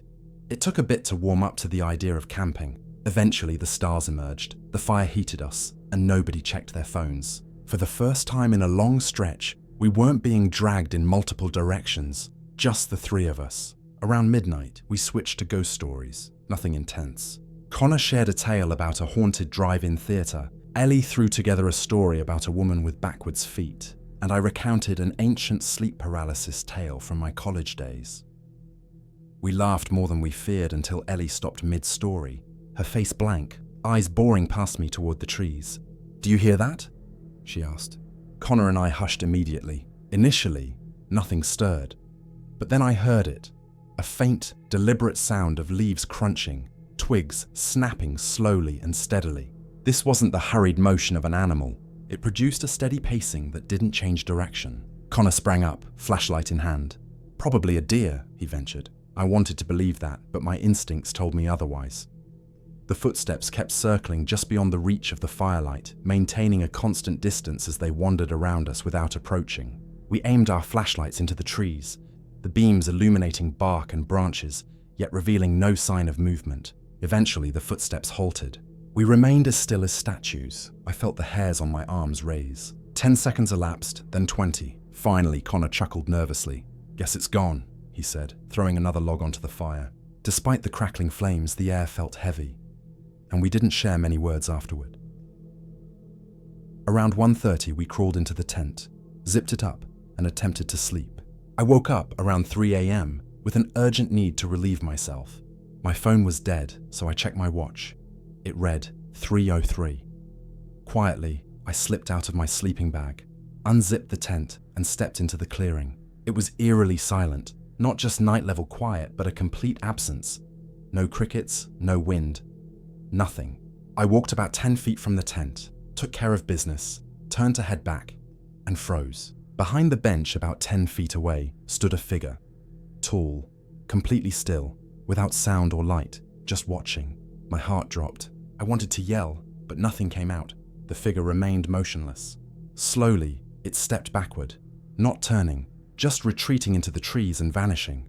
It took a bit to warm up to the idea of camping. Eventually, the stars emerged, the fire heated us, and nobody checked their phones. For the first time in a long stretch, we weren't being dragged in multiple directions, just the three of us. Around midnight, we switched to ghost stories, nothing intense. Connor shared a tale about a haunted drive-in theater. Ellie threw together a story about a woman with backwards feet, and I recounted an ancient sleep paralysis tale from my college days. We laughed more than we feared until Ellie stopped mid-story, her face blank, eyes boring past me toward the trees. "Do you hear that?" she asked. Connor and I hushed immediately. Initially, nothing stirred. But then I heard it, a faint, deliberate sound of leaves crunching, twigs snapping slowly and steadily. This wasn't the hurried motion of an animal. It produced a steady pacing that didn't change direction. Connor sprang up, flashlight in hand. "Probably a deer," he ventured. I wanted to believe that, but my instincts told me otherwise. The footsteps kept circling just beyond the reach of the firelight, maintaining a constant distance as they wandered around us without approaching. We aimed our flashlights into the trees, the beams illuminating bark and branches, yet revealing no sign of movement. Eventually, the footsteps halted. We remained as still as statues. I felt the hairs on my arms raise. 10 seconds elapsed, then 20. Finally, Connor chuckled nervously. "Guess it's gone," he said, throwing another log onto the fire. Despite the crackling flames, the air felt heavy, and we didn't share many words afterward. Around 1:30, we crawled into the tent, zipped it up, and attempted to sleep. I woke up around 3 a.m. with an urgent need to relieve myself. My phone was dead, so I checked my watch. It read 3:03. Quietly, I slipped out of my sleeping bag, unzipped the tent, and stepped into the clearing. It was eerily silent, not just night-level quiet, but a complete absence. No crickets, no wind, nothing. I walked about 10 feet from the tent, took care of business, turned to head back, and froze. Behind the bench about 10 feet away stood a figure, tall, completely still, without sound or light, just watching. My heart dropped. I wanted to yell, but nothing came out. The figure remained motionless. Slowly, it stepped backward, not turning, just retreating into the trees and vanishing.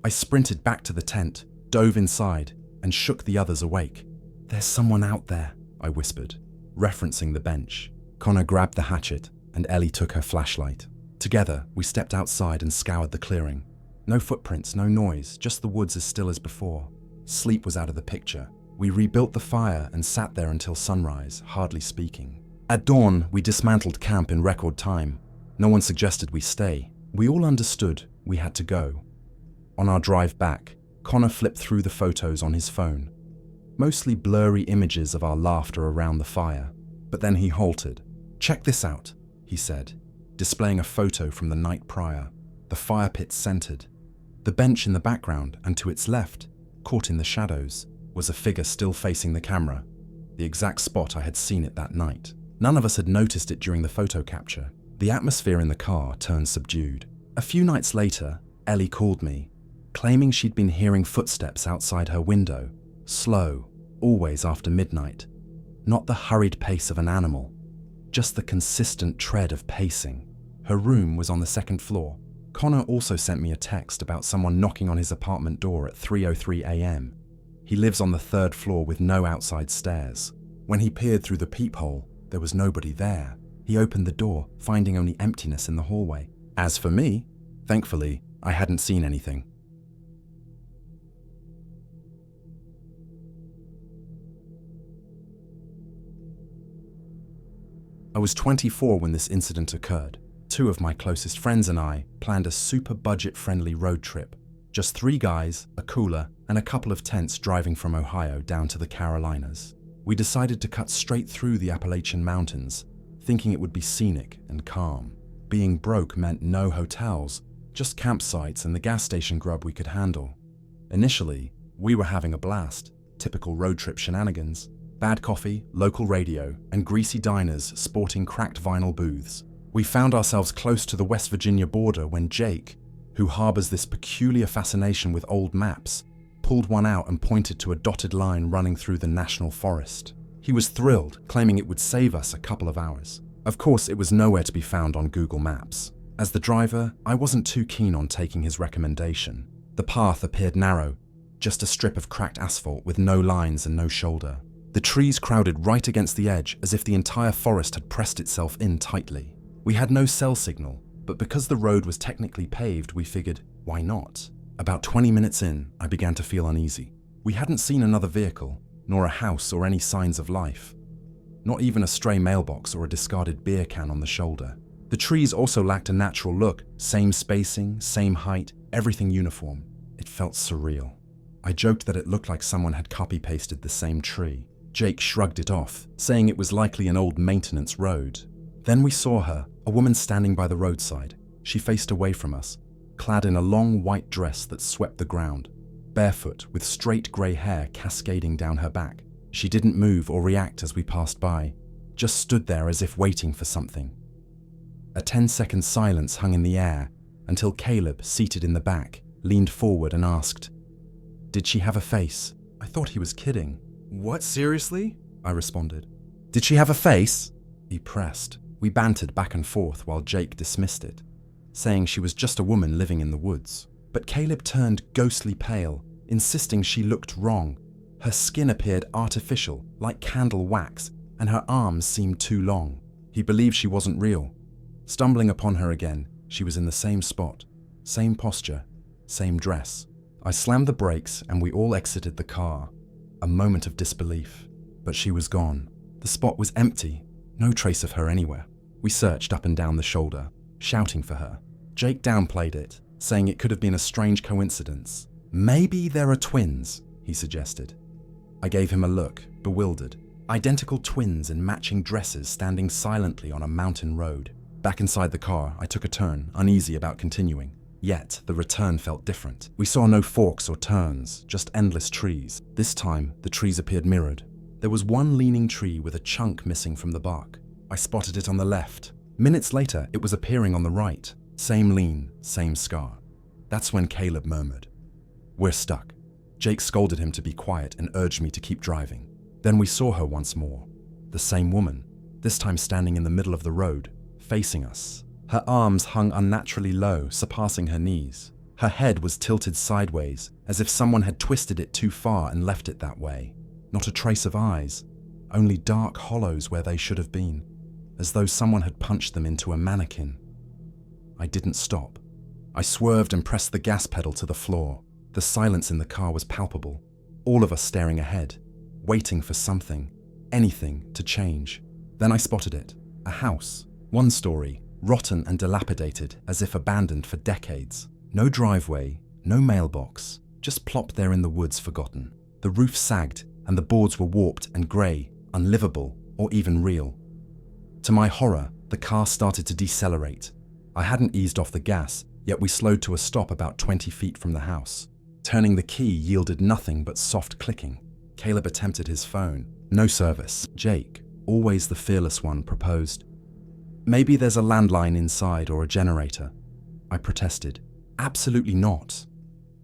I sprinted back to the tent, dove inside, and shook the others awake. "There's someone out there," I whispered, referencing the bench. Connor grabbed the hatchet, and Ellie took her flashlight. Together, we stepped outside and scoured the clearing. No footprints, no noise, just the woods as still as before. Sleep was out of the picture. We rebuilt the fire and sat there until sunrise, hardly speaking. At dawn, we dismantled camp in record time. No one suggested we stay. We all understood we had to go. On our drive back, Connor flipped through the photos on his phone. Mostly blurry images of our laughter around the fire. But then he halted. "Check this out," he said, displaying a photo from the night prior. The fire pit centered. The bench in the background, and to its left, caught in the shadows, was a figure still facing the camera, the exact spot I had seen it that night. None of us had noticed it during the photo capture. The atmosphere in the car turned subdued. A few nights later, Ellie called me, claiming she'd been hearing footsteps outside her window, slow, always after midnight. Not the hurried pace of an animal, just the consistent tread of pacing. Her room was on the second floor. Connor also sent me a text about someone knocking on his apartment door at 3:03 a.m. He lives on the third floor with no outside stairs. When he peered through the peephole, there was nobody there. He opened the door, finding only emptiness in the hallway. As for me, thankfully, I hadn't seen anything. I was 24 when this incident occurred. 2 of my closest friends and I planned a super budget-friendly road trip. Just 3 guys, a cooler, and a couple of tents driving from Ohio down to the Carolinas. We decided to cut straight through the Appalachian mountains, thinking it would be scenic and calm. Being broke meant no hotels, just campsites and the gas station grub we could handle. Initially, we were having a blast, typical road trip shenanigans. Bad coffee, local radio, and greasy diners sporting cracked vinyl booths. We found ourselves close to the West Virginia border when Jake, who harbors this peculiar fascination with old maps, pulled one out and pointed to a dotted line running through the national forest. He was thrilled, claiming it would save us a couple of hours. Of course, it was nowhere to be found on Google Maps. As the driver, I wasn't too keen on taking his recommendation. The path appeared narrow, just a strip of cracked asphalt with no lines and no shoulder. The trees crowded right against the edge as if the entire forest had pressed itself in tightly. We had no cell signal, but because the road was technically paved, we figured, why not? About 20 minutes in, I began to feel uneasy. We hadn't seen another vehicle, nor a house or any signs of life. Not even a stray mailbox or a discarded beer can on the shoulder. The trees also lacked a natural look, same spacing, same height, everything uniform. It felt surreal. I joked that it looked like someone had copy-pasted the same tree. Jake shrugged it off, saying it was likely an old maintenance road. Then we saw her, a woman standing by the roadside. She faced away from us, clad in a long white dress that swept the ground, barefoot with straight grey hair cascading down her back. She didn't move or react as we passed by, just stood there as if waiting for something. A 10-second silence hung in the air until Caleb, seated in the back, leaned forward and asked, "Did she have a face?" I thought he was kidding. "What, seriously?" I responded. "Did she have a face?" He pressed. We bantered back and forth while Jake dismissed it, saying she was just a woman living in the woods. But Caleb turned ghostly pale, insisting she looked wrong. Her skin appeared artificial, like candle wax, and her arms seemed too long. He believed she wasn't real. Stumbling upon her again, she was in the same spot, same posture, same dress. I slammed the brakes and we all exited the car. A moment of disbelief. But she was gone. The spot was empty, no trace of her anywhere. We searched up and down the shoulder, shouting for her. Jake downplayed it, saying it could have been a strange coincidence. "Maybe there are twins," he suggested. I gave him a look, bewildered. Identical twins in matching dresses standing silently on a mountain road. Back inside the car, I took a turn, uneasy about continuing. Yet, the return felt different. We saw no forks or turns, just endless trees. This time, the trees appeared mirrored. There was one leaning tree with a chunk missing from the bark. I spotted it on the left. Minutes later, it was appearing on the right. Same lean, same scar. That's when Caleb murmured, "We're stuck." Jake scolded him to be quiet and urged me to keep driving. Then we saw her once more. The same woman, this time standing in the middle of the road, facing us. Her arms hung unnaturally low, surpassing her knees. Her head was tilted sideways, as if someone had twisted it too far and left it that way. Not a trace of eyes, only dark hollows where they should have been, as though someone had punched them into a mannequin. I didn't stop. I swerved and pressed the gas pedal to the floor. The silence in the car was palpable, all of us staring ahead, waiting for something, anything, to change. Then I spotted it. A house, one story, rotten and dilapidated, as if abandoned for decades. No driveway, no mailbox, just plopped there in the woods forgotten. The roof sagged, and the boards were warped and grey, unlivable, or even real. To my horror, the car started to decelerate. I hadn't eased off the gas, yet we slowed to a stop about 20 feet from the house. Turning the key yielded nothing but soft clicking. Caleb attempted his phone. No service. Jake, always the fearless one, proposed, "Maybe there's a landline inside or a generator." I protested, "Absolutely not."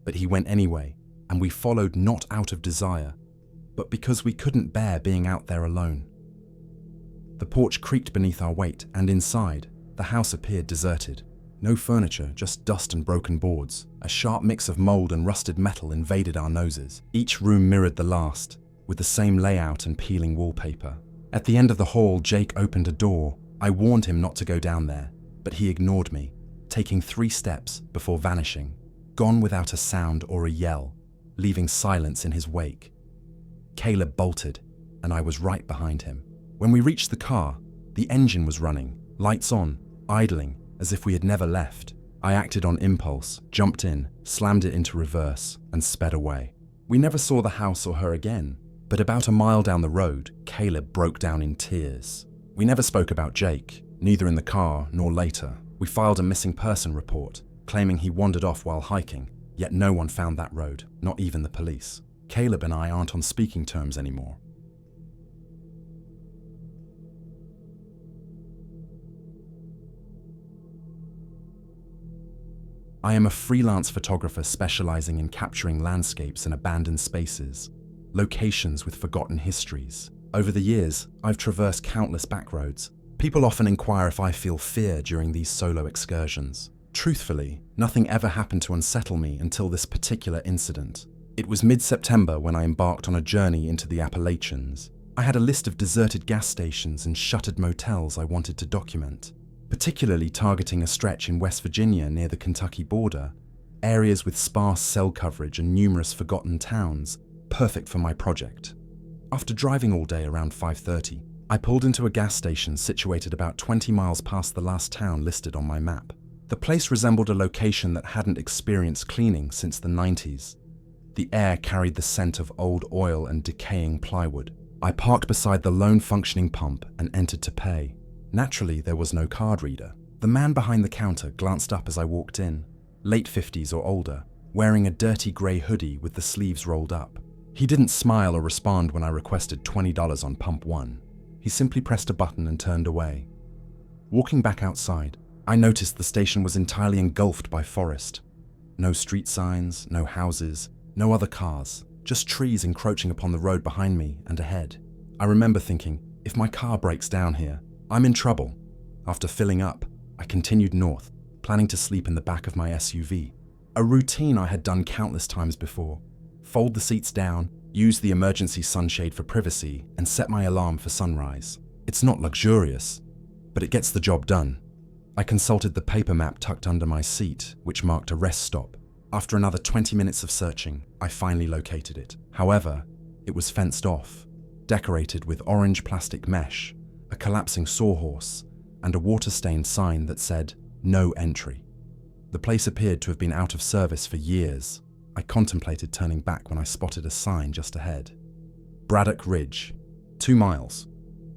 But he went anyway, and we followed not out of desire, but because we couldn't bear being out there alone. The porch creaked beneath our weight, and inside, the house appeared deserted. No furniture, just dust and broken boards. A sharp mix of mold and rusted metal invaded our noses. Each room mirrored the last, with the same layout and peeling wallpaper. At the end of the hall, Jake opened a door. I warned him not to go down there, but he ignored me, taking 3 steps before vanishing, gone without a sound or a yell, leaving silence in his wake. Caleb bolted, and I was right behind him. When we reached the car, the engine was running, lights on, idling, as if we had never left. I acted on impulse, jumped in, slammed it into reverse, and sped away. We never saw the house or her again, but about a mile down the road, Caleb broke down in tears. We never spoke about Jake, neither in the car nor later. We filed a missing person report, claiming he wandered off while hiking, yet no one found that road, not even the police. Caleb and I aren't on speaking terms anymore. I am a freelance photographer specializing in capturing landscapes and abandoned spaces, locations with forgotten histories. Over the years, I've traversed countless backroads. People often inquire if I feel fear during these solo excursions. Truthfully, nothing ever happened to unsettle me until this particular incident. It was mid-September when I embarked on a journey into the Appalachians. I had a list of deserted gas stations and shuttered motels I wanted to document, particularly targeting a stretch in West Virginia near the Kentucky border, areas with sparse cell coverage and numerous forgotten towns, perfect for my project. After driving all day around 5:30, I pulled into a gas station situated about 20 miles past the last town listed on my map. The place resembled a location that hadn't experienced cleaning since the 90s. The air carried the scent of old oil and decaying plywood. I parked beside the lone functioning pump and entered to pay. Naturally, there was no card reader. The man behind the counter glanced up as I walked in, late 50s or older, wearing a dirty grey hoodie with the sleeves rolled up. He didn't smile or respond when I requested $20 on pump 1. He simply pressed a button and turned away. Walking back outside, I noticed the station was entirely engulfed by forest. No street signs, no houses, no other cars, just trees encroaching upon the road behind me and ahead. I remember thinking, if my car breaks down here, I'm in trouble. After filling up, I continued north, planning to sleep in the back of my SUV. A routine I had done countless times before. Fold the seats down, use the emergency sunshade for privacy, and set my alarm for sunrise. It's not luxurious, but it gets the job done. I consulted the paper map tucked under my seat, which marked a rest stop. After another 20 minutes of searching, I finally located it. However, it was fenced off, decorated with orange plastic mesh, a collapsing sawhorse, and a water-stained sign that said, "No entry." The place appeared to have been out of service for years. I contemplated turning back when I spotted a sign just ahead. Braddock Ridge, 2 miles.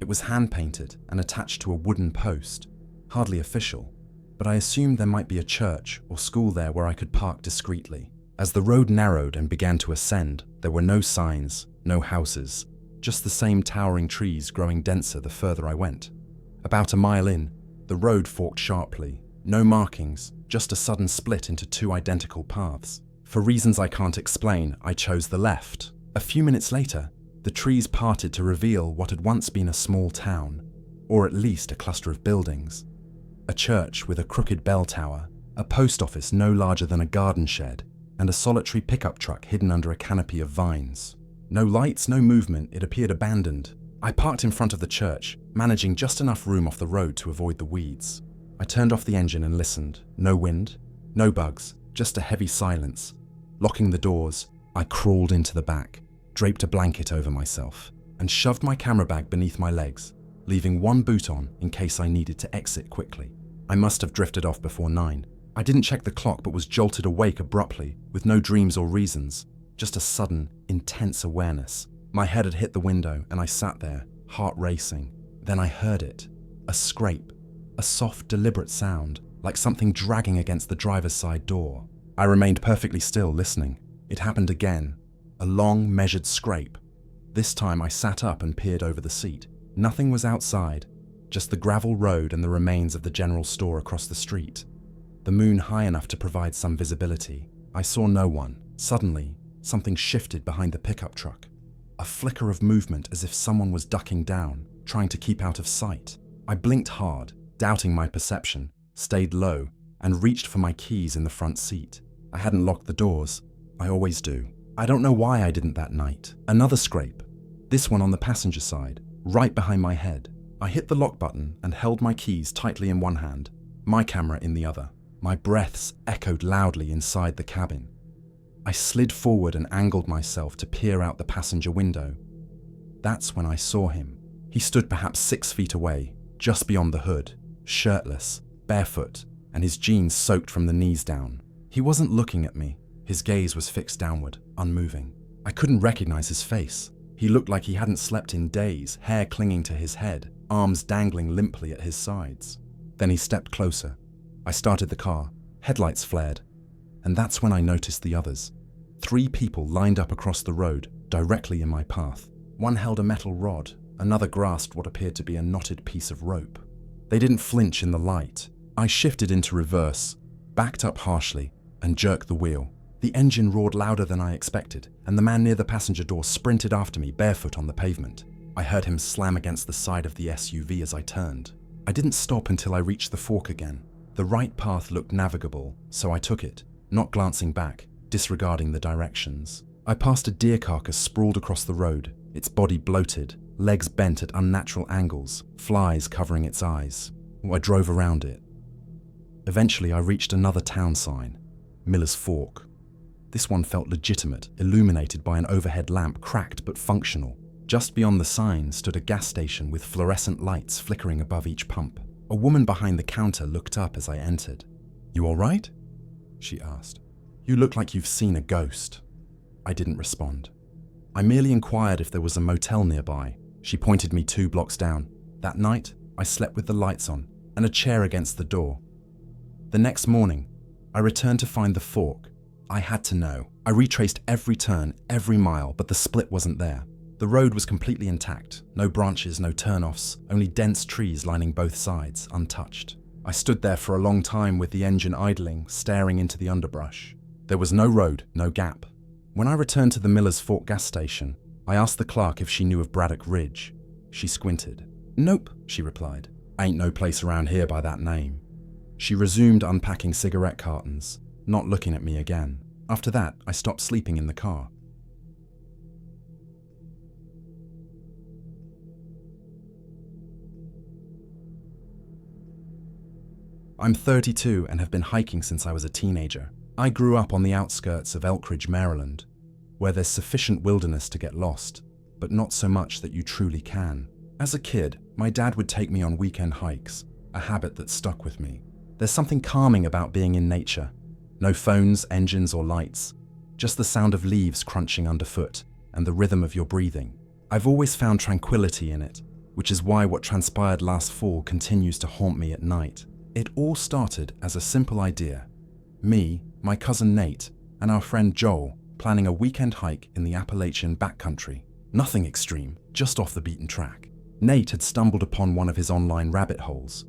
It was hand-painted and attached to a wooden post, hardly official, but I assumed there might be a church or school there where I could park discreetly. As the road narrowed and began to ascend, there were no signs, no houses, just the same towering trees growing denser the further I went. About a mile in, the road forked sharply. No markings, just a sudden split into 2 identical paths. For reasons I can't explain, I chose the left. A few minutes later, the trees parted to reveal what had once been a small town, or at least a cluster of buildings. A church with a crooked bell tower, a post office no larger than a garden shed, and a solitary pickup truck hidden under a canopy of vines. No lights, no movement, it appeared abandoned. I parked in front of the church, managing just enough room off the road to avoid the weeds. I turned off the engine and listened. No wind, no bugs, just a heavy silence. Locking the doors, I crawled into the back, draped a blanket over myself, and shoved my camera bag beneath my legs, leaving one boot on in case I needed to exit quickly. I must have drifted off before 9. I didn't check the clock but was jolted awake abruptly, with no dreams or reasons, just a sudden, intense awareness. My head had hit the window and I sat there, heart racing. Then I heard it. A scrape. A soft, deliberate sound, like something dragging against the driver's side door. I remained perfectly still, listening. It happened again. A long, measured scrape. This time I sat up and peered over the seat. Nothing was outside, just the gravel road and the remains of the general store across the street. The moon high enough to provide some visibility. I saw no one. Suddenly, something shifted behind the pickup truck. A flicker of movement as if someone was ducking down, trying to keep out of sight. I blinked hard, doubting my perception, stayed low, and reached for my keys in the front seat. I hadn't locked the doors. I always do. I don't know why I didn't that night. Another scrape. This one on the passenger side, right behind my head. I hit the lock button and held my keys tightly in one hand, my camera in the other. My breaths echoed loudly inside the cabin. I slid forward and angled myself to peer out the passenger window. That's when I saw him. He stood perhaps 6 feet away, just beyond the hood, shirtless, barefoot, and his jeans soaked from the knees down. He wasn't looking at me. His gaze was fixed downward, unmoving. I couldn't recognize his face. He looked like he hadn't slept in days, hair clinging to his head, arms dangling limply at his sides. Then he stepped closer. I started the car, headlights flared, and that's when I noticed the others. 3 people lined up across the road, directly in my path. One held a metal rod, another grasped what appeared to be a knotted piece of rope. They didn't flinch in the light. I shifted into reverse, backed up harshly, and jerked the wheel. The engine roared louder than I expected, and the man near the passenger door sprinted after me barefoot on the pavement. I heard him slam against the side of the SUV as I turned. I didn't stop until I reached the fork again. The right path looked navigable, so I took it, not glancing back, disregarding the directions. I passed a deer carcass sprawled across the road, its body bloated, legs bent at unnatural angles, flies covering its eyes. I drove around it. Eventually, I reached another town sign, Miller's Fork. This one felt legitimate, illuminated by an overhead lamp, cracked but functional. Just beyond the sign stood a gas station with fluorescent lights flickering above each pump. A woman behind the counter looked up as I entered. "You all right?" she asked. "You look like you've seen a ghost." I didn't respond. I merely inquired if there was a motel nearby. She pointed me 2 blocks down. That night, I slept with the lights on and a chair against the door. The next morning, I returned to find the fork. I had to know. I retraced every turn, every mile, but the split wasn't there. The road was completely intact. No branches, no turnoffs, only dense trees lining both sides, untouched. I stood there for a long time with the engine idling, staring into the underbrush. There was no road, no gap. When I returned to the Miller's Fork gas station, I asked the clerk if she knew of Braddock Ridge. She squinted. "Nope," she replied. "Ain't no place around here by that name." She resumed unpacking cigarette cartons, not looking at me again. After that, I stopped sleeping in the car. I'm 32 and have been hiking since I was a teenager. I grew up on the outskirts of Elkridge, Maryland, where there's sufficient wilderness to get lost, but not so much that you truly can. As a kid, my dad would take me on weekend hikes, a habit that stuck with me. There's something calming about being in nature. No phones, engines, or lights, just the sound of leaves crunching underfoot and the rhythm of your breathing. I've always found tranquility in it, which is why what transpired last fall continues to haunt me at night. It all started as a simple idea. Me, my cousin Nate, and our friend Joel planning a weekend hike in the Appalachian backcountry. Nothing extreme, just off the beaten track. Nate had stumbled upon one of his online rabbit holes,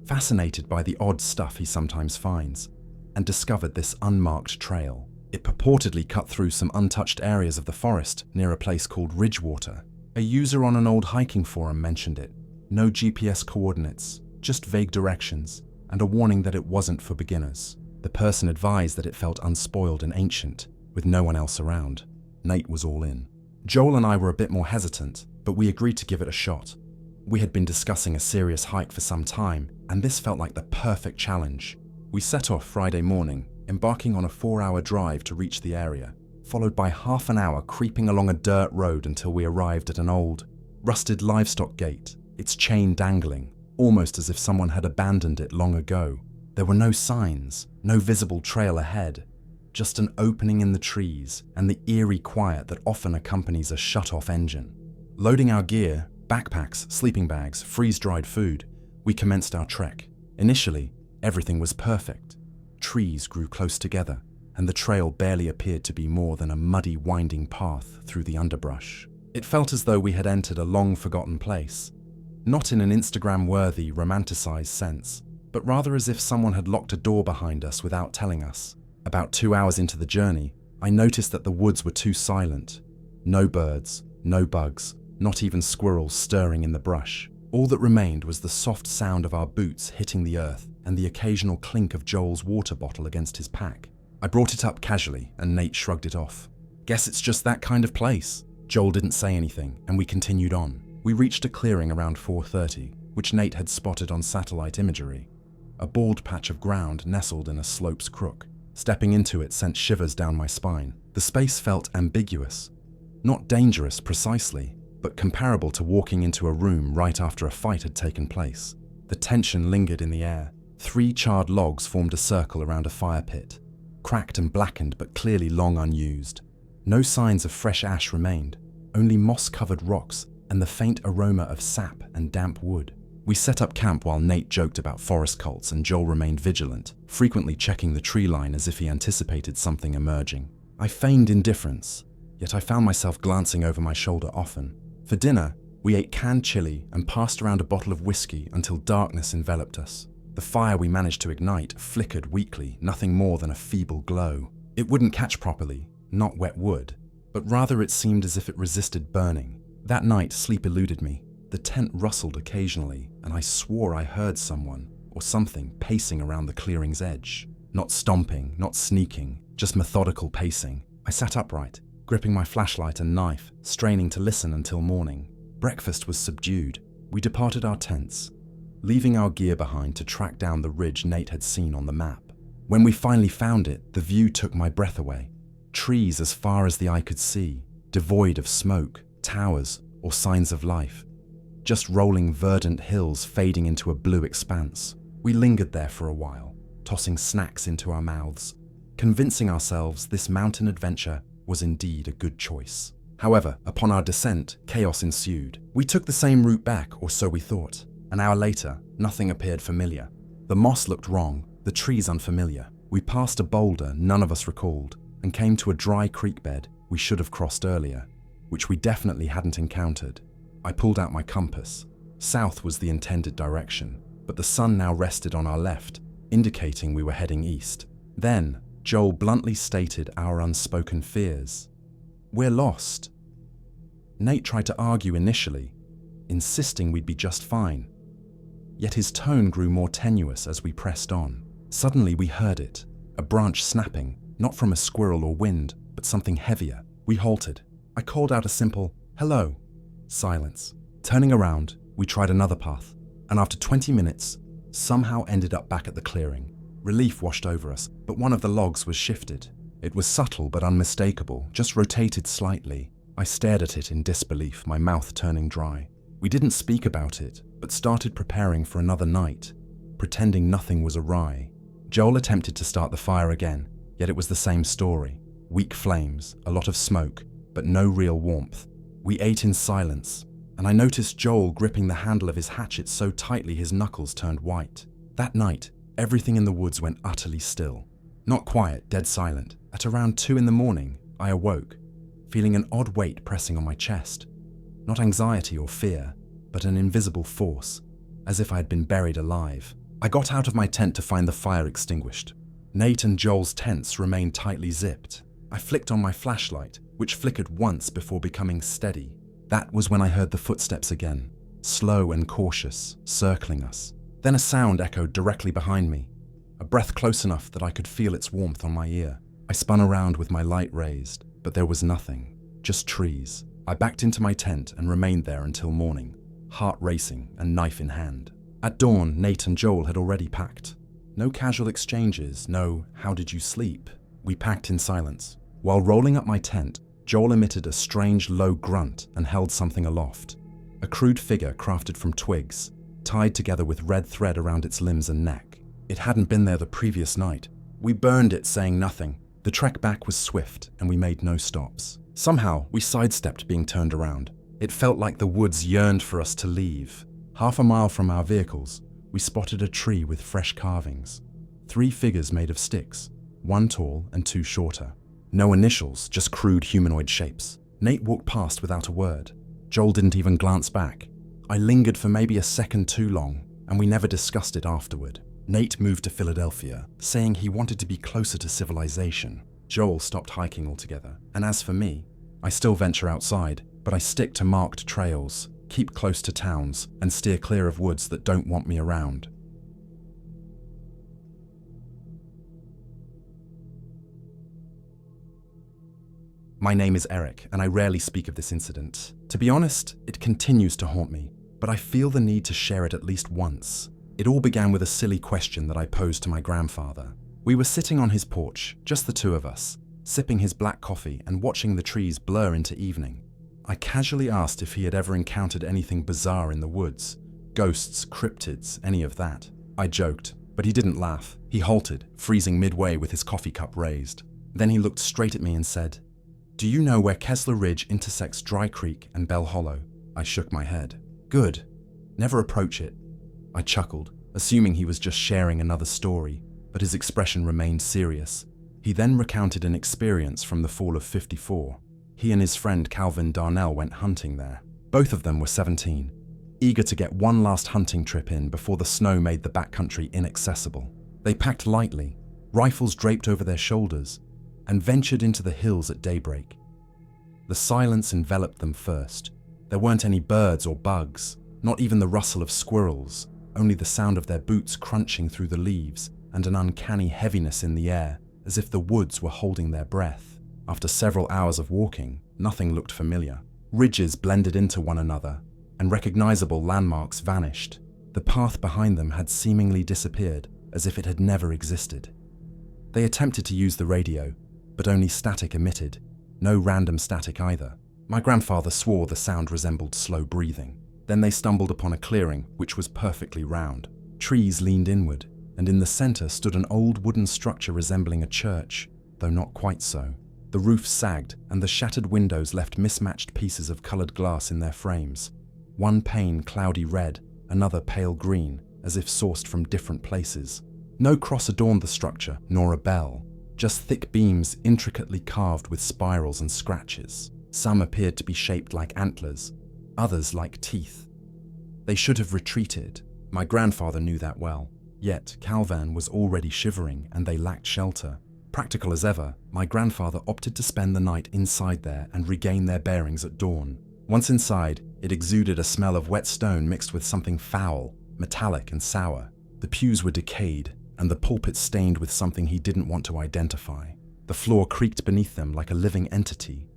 fascinated by the odd stuff he sometimes finds, and discovered this unmarked trail. It purportedly cut through some untouched areas of the forest near a place called Ridgewater. A user on an old hiking forum mentioned it. No GPS coordinates, just vague directions, and a warning that it wasn't for beginners. The person advised that it felt unspoiled and ancient, with no one else around. Nate was all in. Joel and I were a bit more hesitant, but we agreed to give it a shot. We had been discussing a serious hike for some time, and this felt like the perfect challenge. We set off Friday morning, embarking on a 4-hour drive to reach the area, followed by half an hour creeping along a dirt road until we arrived at an old, rusted livestock gate, its chain dangling, almost as if someone had abandoned it long ago. There were no signs, no visible trail ahead, just an opening in the trees and the eerie quiet that often accompanies a shut-off engine. Loading our gear, backpacks, sleeping bags, freeze-dried food, we commenced our trek. Initially, everything was perfect. Trees grew close together, and the trail barely appeared to be more than a muddy, winding path through the underbrush. It felt as though we had entered a long-forgotten place, not in an Instagram-worthy, romanticized sense, but rather as if someone had locked a door behind us without telling us. About 2 hours into the journey, I noticed that the woods were too silent. No birds, no bugs, not even squirrels stirring in the brush. All that remained was the soft sound of our boots hitting the earth and the occasional clink of Joel's water bottle against his pack. I brought it up casually, and Nate shrugged it off. "Guess it's just that kind of place." Joel didn't say anything, and we continued on. We reached a clearing around 4:30, which Nate had spotted on satellite imagery. A bald patch of ground nestled in a slope's crook. Stepping into it sent shivers down my spine. The space felt ambiguous. Not dangerous precisely, but comparable to walking into a room right after a fight had taken place. The tension lingered in the air. 3 charred logs formed a circle around a fire pit, cracked and blackened but clearly long unused. No signs of fresh ash remained, only moss-covered rocks and the faint aroma of sap and damp wood. We set up camp while Nate joked about forest cults and Joel remained vigilant, frequently checking the tree line as if he anticipated something emerging. I feigned indifference, yet I found myself glancing over my shoulder often. For dinner, we ate canned chili and passed around a bottle of whiskey until darkness enveloped us. The fire we managed to ignite flickered weakly, nothing more than a feeble glow. It wouldn't catch properly, not wet wood, but rather it seemed as if it resisted burning. That night, sleep eluded me. The tent rustled occasionally, and I swore I heard someone, or something, pacing around the clearing's edge. Not stomping, not sneaking, just methodical pacing. I sat upright, gripping my flashlight and knife, straining to listen until morning. Breakfast was subdued. We departed our tents, leaving our gear behind to track down the ridge Nate had seen on the map. When we finally found it, the view took my breath away. Trees as far as the eye could see, devoid of smoke, towers, or signs of life. Just rolling verdant hills fading into a blue expanse. We lingered there for a while, tossing snacks into our mouths, convincing ourselves this mountain adventure was indeed a good choice. However, upon our descent, chaos ensued. We took the same route back, or so we thought. An hour later, nothing appeared familiar. The moss looked wrong, the trees unfamiliar. We passed a boulder none of us recalled, and came to a dry creek bed we should have crossed earlier, which we definitely hadn't encountered. I pulled out my compass. South was the intended direction, but the sun now rested on our left, indicating we were heading east. Then, Joel bluntly stated our unspoken fears. We're lost. Nate tried to argue initially, insisting we'd be just fine. Yet his tone grew more tenuous as we pressed on. Suddenly we heard it, a branch snapping, not from a squirrel or wind, but something heavier. We halted. I called out a simple, "Hello." Silence. Turning around, we tried another path, and after 20 minutes, somehow ended up back at the clearing. Relief washed over us, but one of the logs was shifted. It was subtle but unmistakable, just rotated slightly. I stared at it in disbelief, my mouth turning dry. We didn't speak about it, but started preparing for another night, pretending nothing was awry. Joel attempted to start the fire again, yet it was the same story. Weak flames, a lot of smoke, but no real warmth. We ate in silence, and I noticed Joel gripping the handle of his hatchet so tightly his knuckles turned white. That night, everything in the woods went utterly still. Not quiet, dead silent. At around 2 in the morning, I awoke, feeling an odd weight pressing on my chest. Not anxiety or fear, but an invisible force, as if I had been buried alive. I got out of my tent to find the fire extinguished. Nate and Joel's tents remained tightly zipped. I flicked on my flashlight, which flickered once before becoming steady. That was when I heard the footsteps again, slow and cautious, circling us. Then a sound echoed directly behind me, a breath close enough that I could feel its warmth on my ear. I spun around with my light raised, but there was nothing, just trees. I backed into my tent and remained there until morning, heart racing and knife in hand. At dawn, Nate and Joel had already packed. No casual exchanges, no "how did you sleep?" We packed in silence. While rolling up my tent, Joel emitted a strange low grunt and held something aloft. A crude figure crafted from twigs, tied together with red thread around its limbs and neck. It hadn't been there the previous night. We burned it, saying nothing. The trek back was swift, and we made no stops. Somehow, we sidestepped being turned around. It felt like the woods yearned for us to leave. Half a mile from our vehicles, we spotted a tree with fresh carvings. 3 figures made of sticks, 1 tall and 2 shorter. No initials, just crude humanoid shapes. Nate walked past without a word. Joel didn't even glance back. I lingered for maybe a second too long, and we never discussed it afterward. Nate moved to Philadelphia, saying he wanted to be closer to civilization. Joel stopped hiking altogether, and as for me, I still venture outside, but I stick to marked trails, keep close to towns, and steer clear of woods that don't want me around. My name is Eric, and I rarely speak of this incident. To be honest, it continues to haunt me, but I feel the need to share it at least once. It all began with a silly question that I posed to my grandfather. We were sitting on his porch, just the 2 of us, sipping his black coffee and watching the trees blur into evening. I casually asked if he had ever encountered anything bizarre in the woods, ghosts, cryptids, any of that. I joked, but he didn't laugh. He halted, freezing midway with his coffee cup raised. Then he looked straight at me and said, "Do you know where Kessler Ridge intersects Dry Creek and Bell Hollow?" I shook my head. "Good. Never approach it." I chuckled, assuming he was just sharing another story, but his expression remained serious. He then recounted an experience from the fall of '54. He and his friend Calvin Darnell went hunting there. Both of them were 17, eager to get one last hunting trip in before the snow made the backcountry inaccessible. They packed lightly, rifles draped over their shoulders, and ventured into the hills at daybreak. The silence enveloped them first. There weren't any birds or bugs, not even the rustle of squirrels, only the sound of their boots crunching through the leaves and an uncanny heaviness in the air, as if the woods were holding their breath. After several hours of walking, nothing looked familiar. Ridges blended into one another, and recognizable landmarks vanished. The path behind them had seemingly disappeared, as if it had never existed. They attempted to use the radio, but only static emitted, no random static either. My grandfather swore the sound resembled slow breathing. Then they stumbled upon a clearing which was perfectly round. Trees leaned inward, and in the center stood an old wooden structure resembling a church, though not quite so. The roof sagged, and the shattered windows left mismatched pieces of colored glass in their frames. One pane cloudy red, another pale green, as if sourced from different places. No cross adorned the structure, nor a bell, just thick beams intricately carved with spirals and scratches. Some appeared to be shaped like antlers, others like teeth. They should have retreated. My grandfather knew that well. Yet Calvin was already shivering, and they lacked shelter. Practical as ever, my grandfather opted to spend the night inside there and regain their bearings at dawn. Once inside, it exuded a smell of wet stone mixed with something foul, metallic and sour. The pews were decayed, and the pulpit stained with something he didn't want to identify. The floor creaked beneath them like a living entity.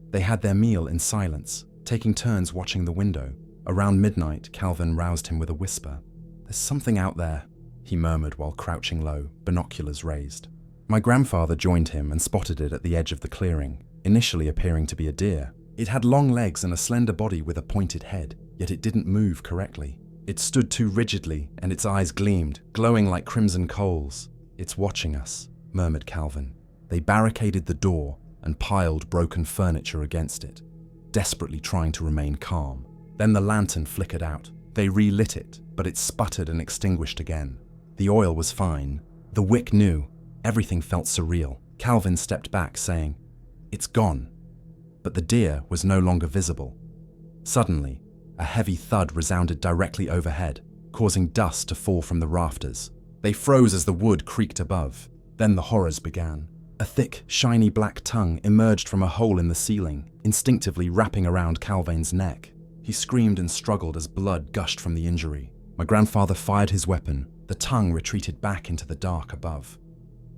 They had their meal in silence, taking turns watching the window. Around midnight, Calvin roused him with a whisper. "There's something out there," he murmured while crouching low, binoculars raised. My grandfather joined him and spotted it at the edge of the clearing, initially appearing to be a deer. It had long legs and a slender body with a pointed head, yet it didn't move correctly. It stood too rigidly, and its eyes gleamed, glowing like crimson coals. "It's watching us," murmured Calvin. They barricaded the door and piled broken furniture against it, desperately trying to remain calm. Then the lantern flickered out. They relit it, but it sputtered and extinguished again. The oil was fine. The wick new. Everything felt surreal. Calvin stepped back, saying, "It's gone." But the deer was no longer visible. Suddenly, a heavy thud resounded directly overhead, causing dust to fall from the rafters. They froze as the wood creaked above. Then the horrors began. A thick, shiny black tongue emerged from a hole in the ceiling, instinctively wrapping around Calvin's neck. He screamed and struggled as blood gushed from the injury. My grandfather fired his weapon. The tongue retreated back into the dark above.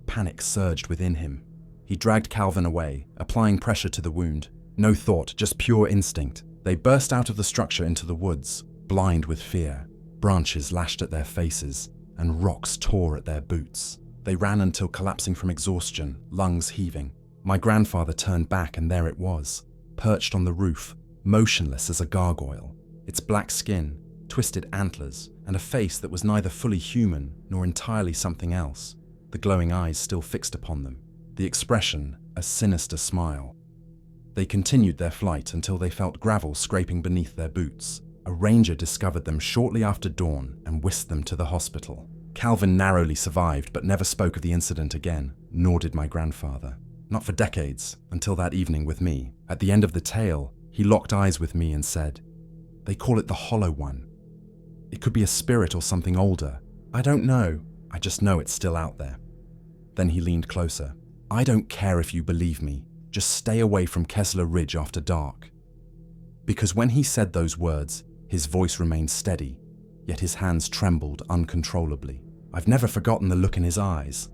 Panic surged within him. He dragged Calvin away, applying pressure to the wound. No thought, just pure instinct. They burst out of the structure into the woods, blind with fear. Branches lashed at their faces, and rocks tore at their boots. They ran until collapsing from exhaustion, lungs heaving. My grandfather turned back, and there it was, perched on the roof, motionless as a gargoyle. Its black skin, twisted antlers, and a face that was neither fully human nor entirely something else. The glowing eyes still fixed upon them, the expression a sinister smile. They continued their flight until they felt gravel scraping beneath their boots. A ranger discovered them shortly after dawn and whisked them to the hospital. Calvin narrowly survived but never spoke of the incident again, nor did my grandfather. Not for decades, until that evening with me. At the end of the tale, he locked eyes with me and said, "They call it the Hollow One. It could be a spirit or something older. I don't know. I just know it's still out there." Then he leaned closer. "I don't care if you believe me. Just stay away from Kessler Ridge after dark." Because when he said those words, his voice remained steady, yet his hands trembled uncontrollably. I've never forgotten the look in his eyes.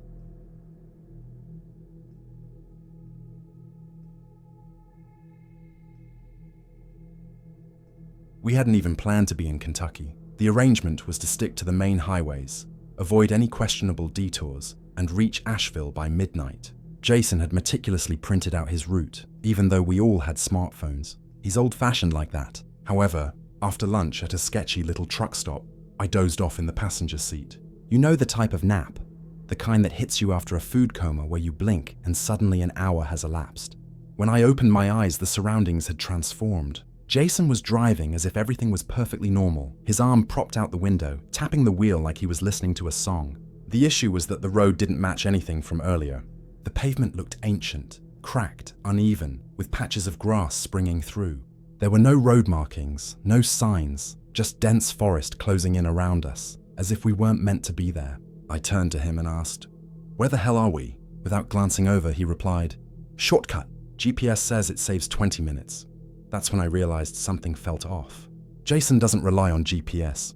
We hadn't even planned to be in Kentucky. The arrangement was to stick to the main highways, avoid any questionable detours, and reach Asheville by midnight. Jason had meticulously printed out his route, even though we all had smartphones. He's old-fashioned like that. However, after lunch at a sketchy little truck stop, I dozed off in the passenger seat. You know the type of nap? The kind that hits you after a food coma where you blink and suddenly an hour has elapsed. When I opened my eyes, the surroundings had transformed. Jason was driving as if everything was perfectly normal, his arm propped out the window, tapping the wheel like he was listening to a song. The issue was that the road didn't match anything from earlier. The pavement looked ancient, cracked, uneven, with patches of grass springing through. There were no road markings, no signs, just dense forest closing in around us, as if we weren't meant to be there. I turned to him and asked, "Where the hell are we?" Without glancing over, he replied, "Shortcut. GPS says it saves 20 minutes. That's when I realized something felt off. Jason doesn't rely on GPS.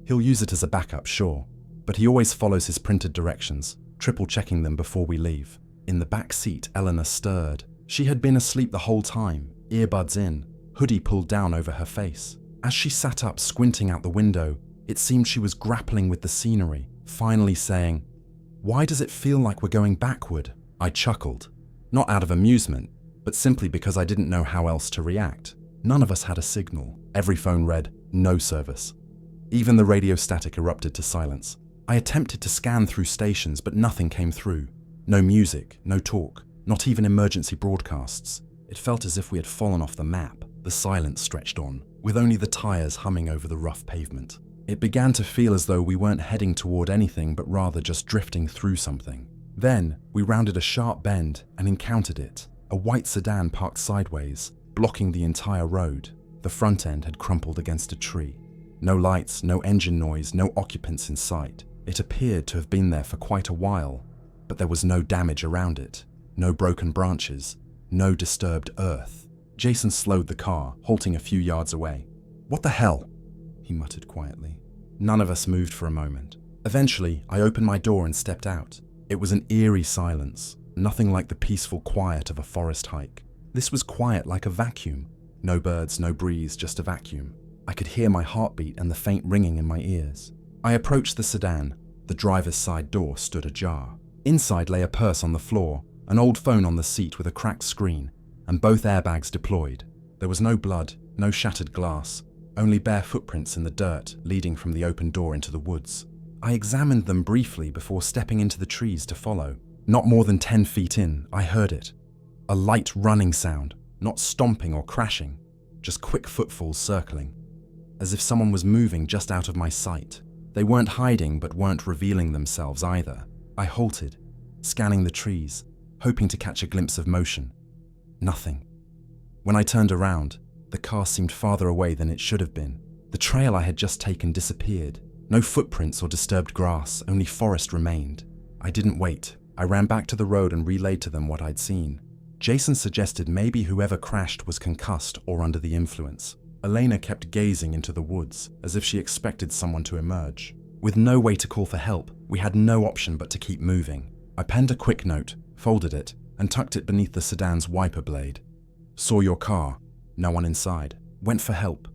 He'll use it as a backup, sure, but he always follows his printed directions, triple-checking them before we leave. In the back seat, Eleanor stirred. She had been asleep the whole time, earbuds in, hoodie pulled down over her face. As she sat up, squinting out the window, it seemed she was grappling with the scenery, finally saying, "Why does it feel like we're going backward?" I chuckled, not out of amusement, but simply because I didn't know how else to react. None of us had a signal. Every phone read, "No service." Even the radio static erupted to silence. I attempted to scan through stations, but nothing came through. No music, no talk, not even emergency broadcasts. It felt as if we had fallen off the map. The silence stretched on, with only the tires humming over the rough pavement. It began to feel as though we weren't heading toward anything, but rather just drifting through something. Then, we rounded a sharp bend and encountered it, a white sedan parked sideways, blocking the entire road. The front end had crumpled against a tree. No lights, no engine noise, no occupants in sight. It appeared to have been there for quite a while, but there was no damage around it, no broken branches, no disturbed earth. Jason slowed the car, halting a few yards away. "What the hell?" he muttered quietly. None of us moved for a moment. Eventually, I opened my door and stepped out. It was an eerie silence, nothing like the peaceful quiet of a forest hike. This was quiet like a vacuum. No birds, no breeze, just a vacuum. I could hear my heartbeat and the faint ringing in my ears. I approached the sedan. The driver's side door stood ajar. Inside lay a purse on the floor, an old phone on the seat with a cracked screen, and both airbags deployed. There was no blood, no shattered glass, only bare footprints in the dirt leading from the open door into the woods. I examined them briefly before stepping into the trees to follow. Not more than 10 feet in, I heard it. A light running sound, not stomping or crashing, just quick footfalls circling, as if someone was moving just out of my sight. They weren't hiding, but weren't revealing themselves either. I halted, scanning the trees, hoping to catch a glimpse of motion. Nothing. When I turned around, the car seemed farther away than it should have been. The trail I had just taken disappeared. No footprints or disturbed grass, only forest remained. I didn't wait. I ran back to the road and relayed to them what I'd seen. Jason suggested maybe whoever crashed was concussed or under the influence. Elena kept gazing into the woods, as if she expected someone to emerge. With no way to call for help, we had no option but to keep moving. I penned a quick note, folded it, and tucked it beneath the sedan's wiper blade. "Saw your car. No one inside. Went for help."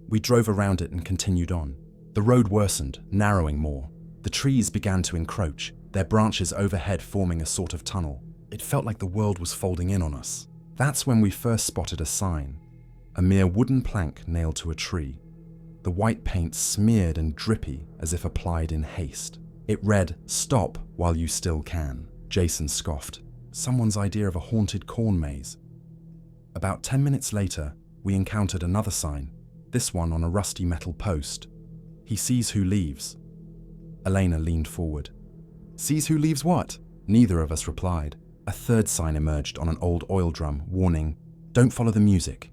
We drove around it and continued on. The road worsened, narrowing more. The trees began to encroach, their branches overhead forming a sort of tunnel. It felt like the world was folding in on us. That's when we first spotted a sign. A mere wooden plank nailed to a tree. The white paint smeared and drippy as if applied in haste. It read, "Stop while you still can." Jason scoffed. Someone's idea of a haunted corn maze. About 10 minutes later, we encountered another sign, this one on a rusty metal post. "He sees who leaves." Elena leaned forward. "Sees who leaves what?" Neither of us replied. A third sign emerged on an old oil drum, warning, "Don't follow the music."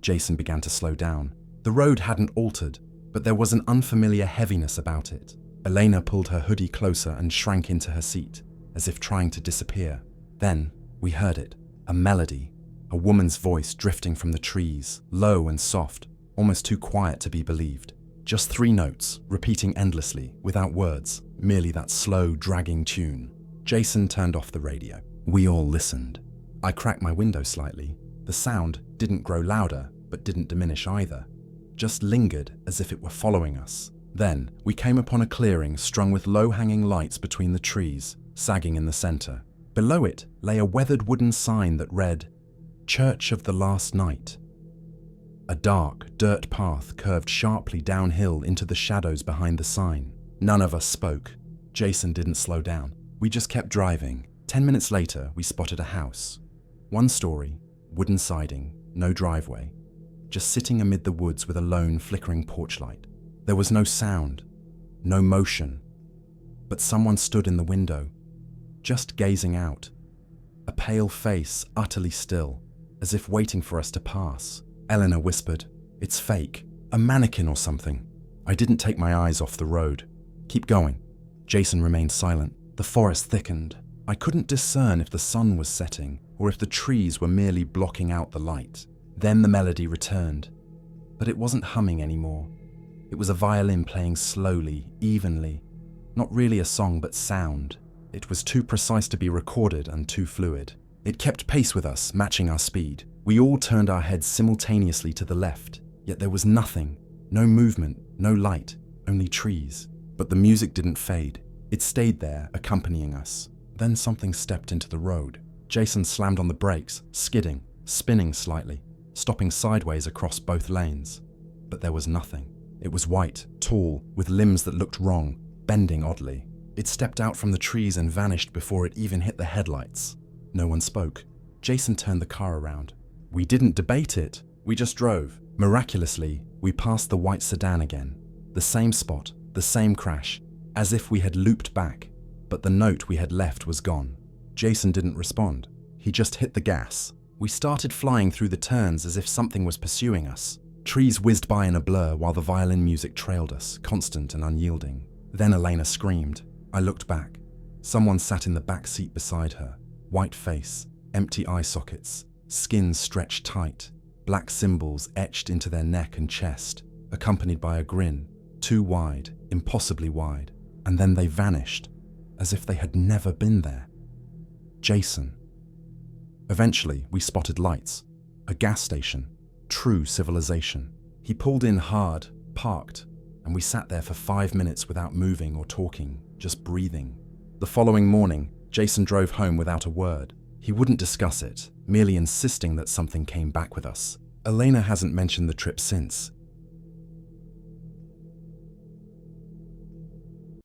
Jason began to slow down. The road hadn't altered, but there was an unfamiliar heaviness about it. Elena pulled her hoodie closer and shrank into her seat, as if trying to disappear. Then, we heard it, a melody, a woman's voice drifting from the trees, low and soft, almost too quiet to be believed. Just 3 notes, repeating endlessly, without words, merely that slow, dragging tune. Jason turned off the radio. We all listened. I cracked my window slightly. The sound didn't grow louder, but didn't diminish either. Just lingered as if it were following us. Then, we came upon a clearing strung with low-hanging lights between the trees, sagging in the center. Below it lay a weathered wooden sign that read, "Church of the Last Night." A dark, dirt path curved sharply downhill into the shadows behind the sign. None of us spoke. Jason didn't slow down. We just kept driving. 10 minutes later, we spotted a house. 1 story, wooden siding, no driveway. Just sitting amid the woods with a lone, flickering porch light. There was no sound, no motion, but someone stood in the window, just gazing out. A pale face, utterly still, as if waiting for us to pass. Eleanor whispered, "It's fake, a mannequin or something." I didn't take my eyes off the road. "Keep going." Jason remained silent. The forest thickened. I couldn't discern if the sun was setting or if the trees were merely blocking out the light. Then the melody returned, but it wasn't humming anymore. It was a violin playing slowly, evenly. Not really a song, but sound. It was too precise to be recorded and too fluid. It kept pace with us, matching our speed. We all turned our heads simultaneously to the left, yet there was nothing. No movement, no light, only trees. But the music didn't fade. It stayed there, accompanying us. Then something stepped into the road. Jason slammed on the brakes, skidding, spinning slightly, stopping sideways across both lanes. But there was nothing. It was white, tall, with limbs that looked wrong, bending oddly. It stepped out from the trees and vanished before it even hit the headlights. No one spoke. Jason turned the car around. We didn't debate it. We just drove. Miraculously, we passed the white sedan again. The same spot, the same crash, as if we had looped back. But the note we had left was gone. Jason didn't respond. He just hit the gas. We started flying through the turns as if something was pursuing us. Trees whizzed by in a blur while the violin music trailed us, constant and unyielding. Then Elena screamed. I looked back. Someone sat in the back seat beside her. White face, empty eye sockets, skin stretched tight, black symbols etched into their neck and chest, accompanied by a grin, too wide, impossibly wide. And then they vanished, as if they had never been there. Jason. Eventually, we spotted lights. A gas station. True civilization. He pulled in hard, parked, and we sat there for 5 minutes without moving or talking, just breathing. The following morning, Jason drove home without a word. He wouldn't discuss it, merely insisting that something came back with us. Elena hasn't mentioned the trip since,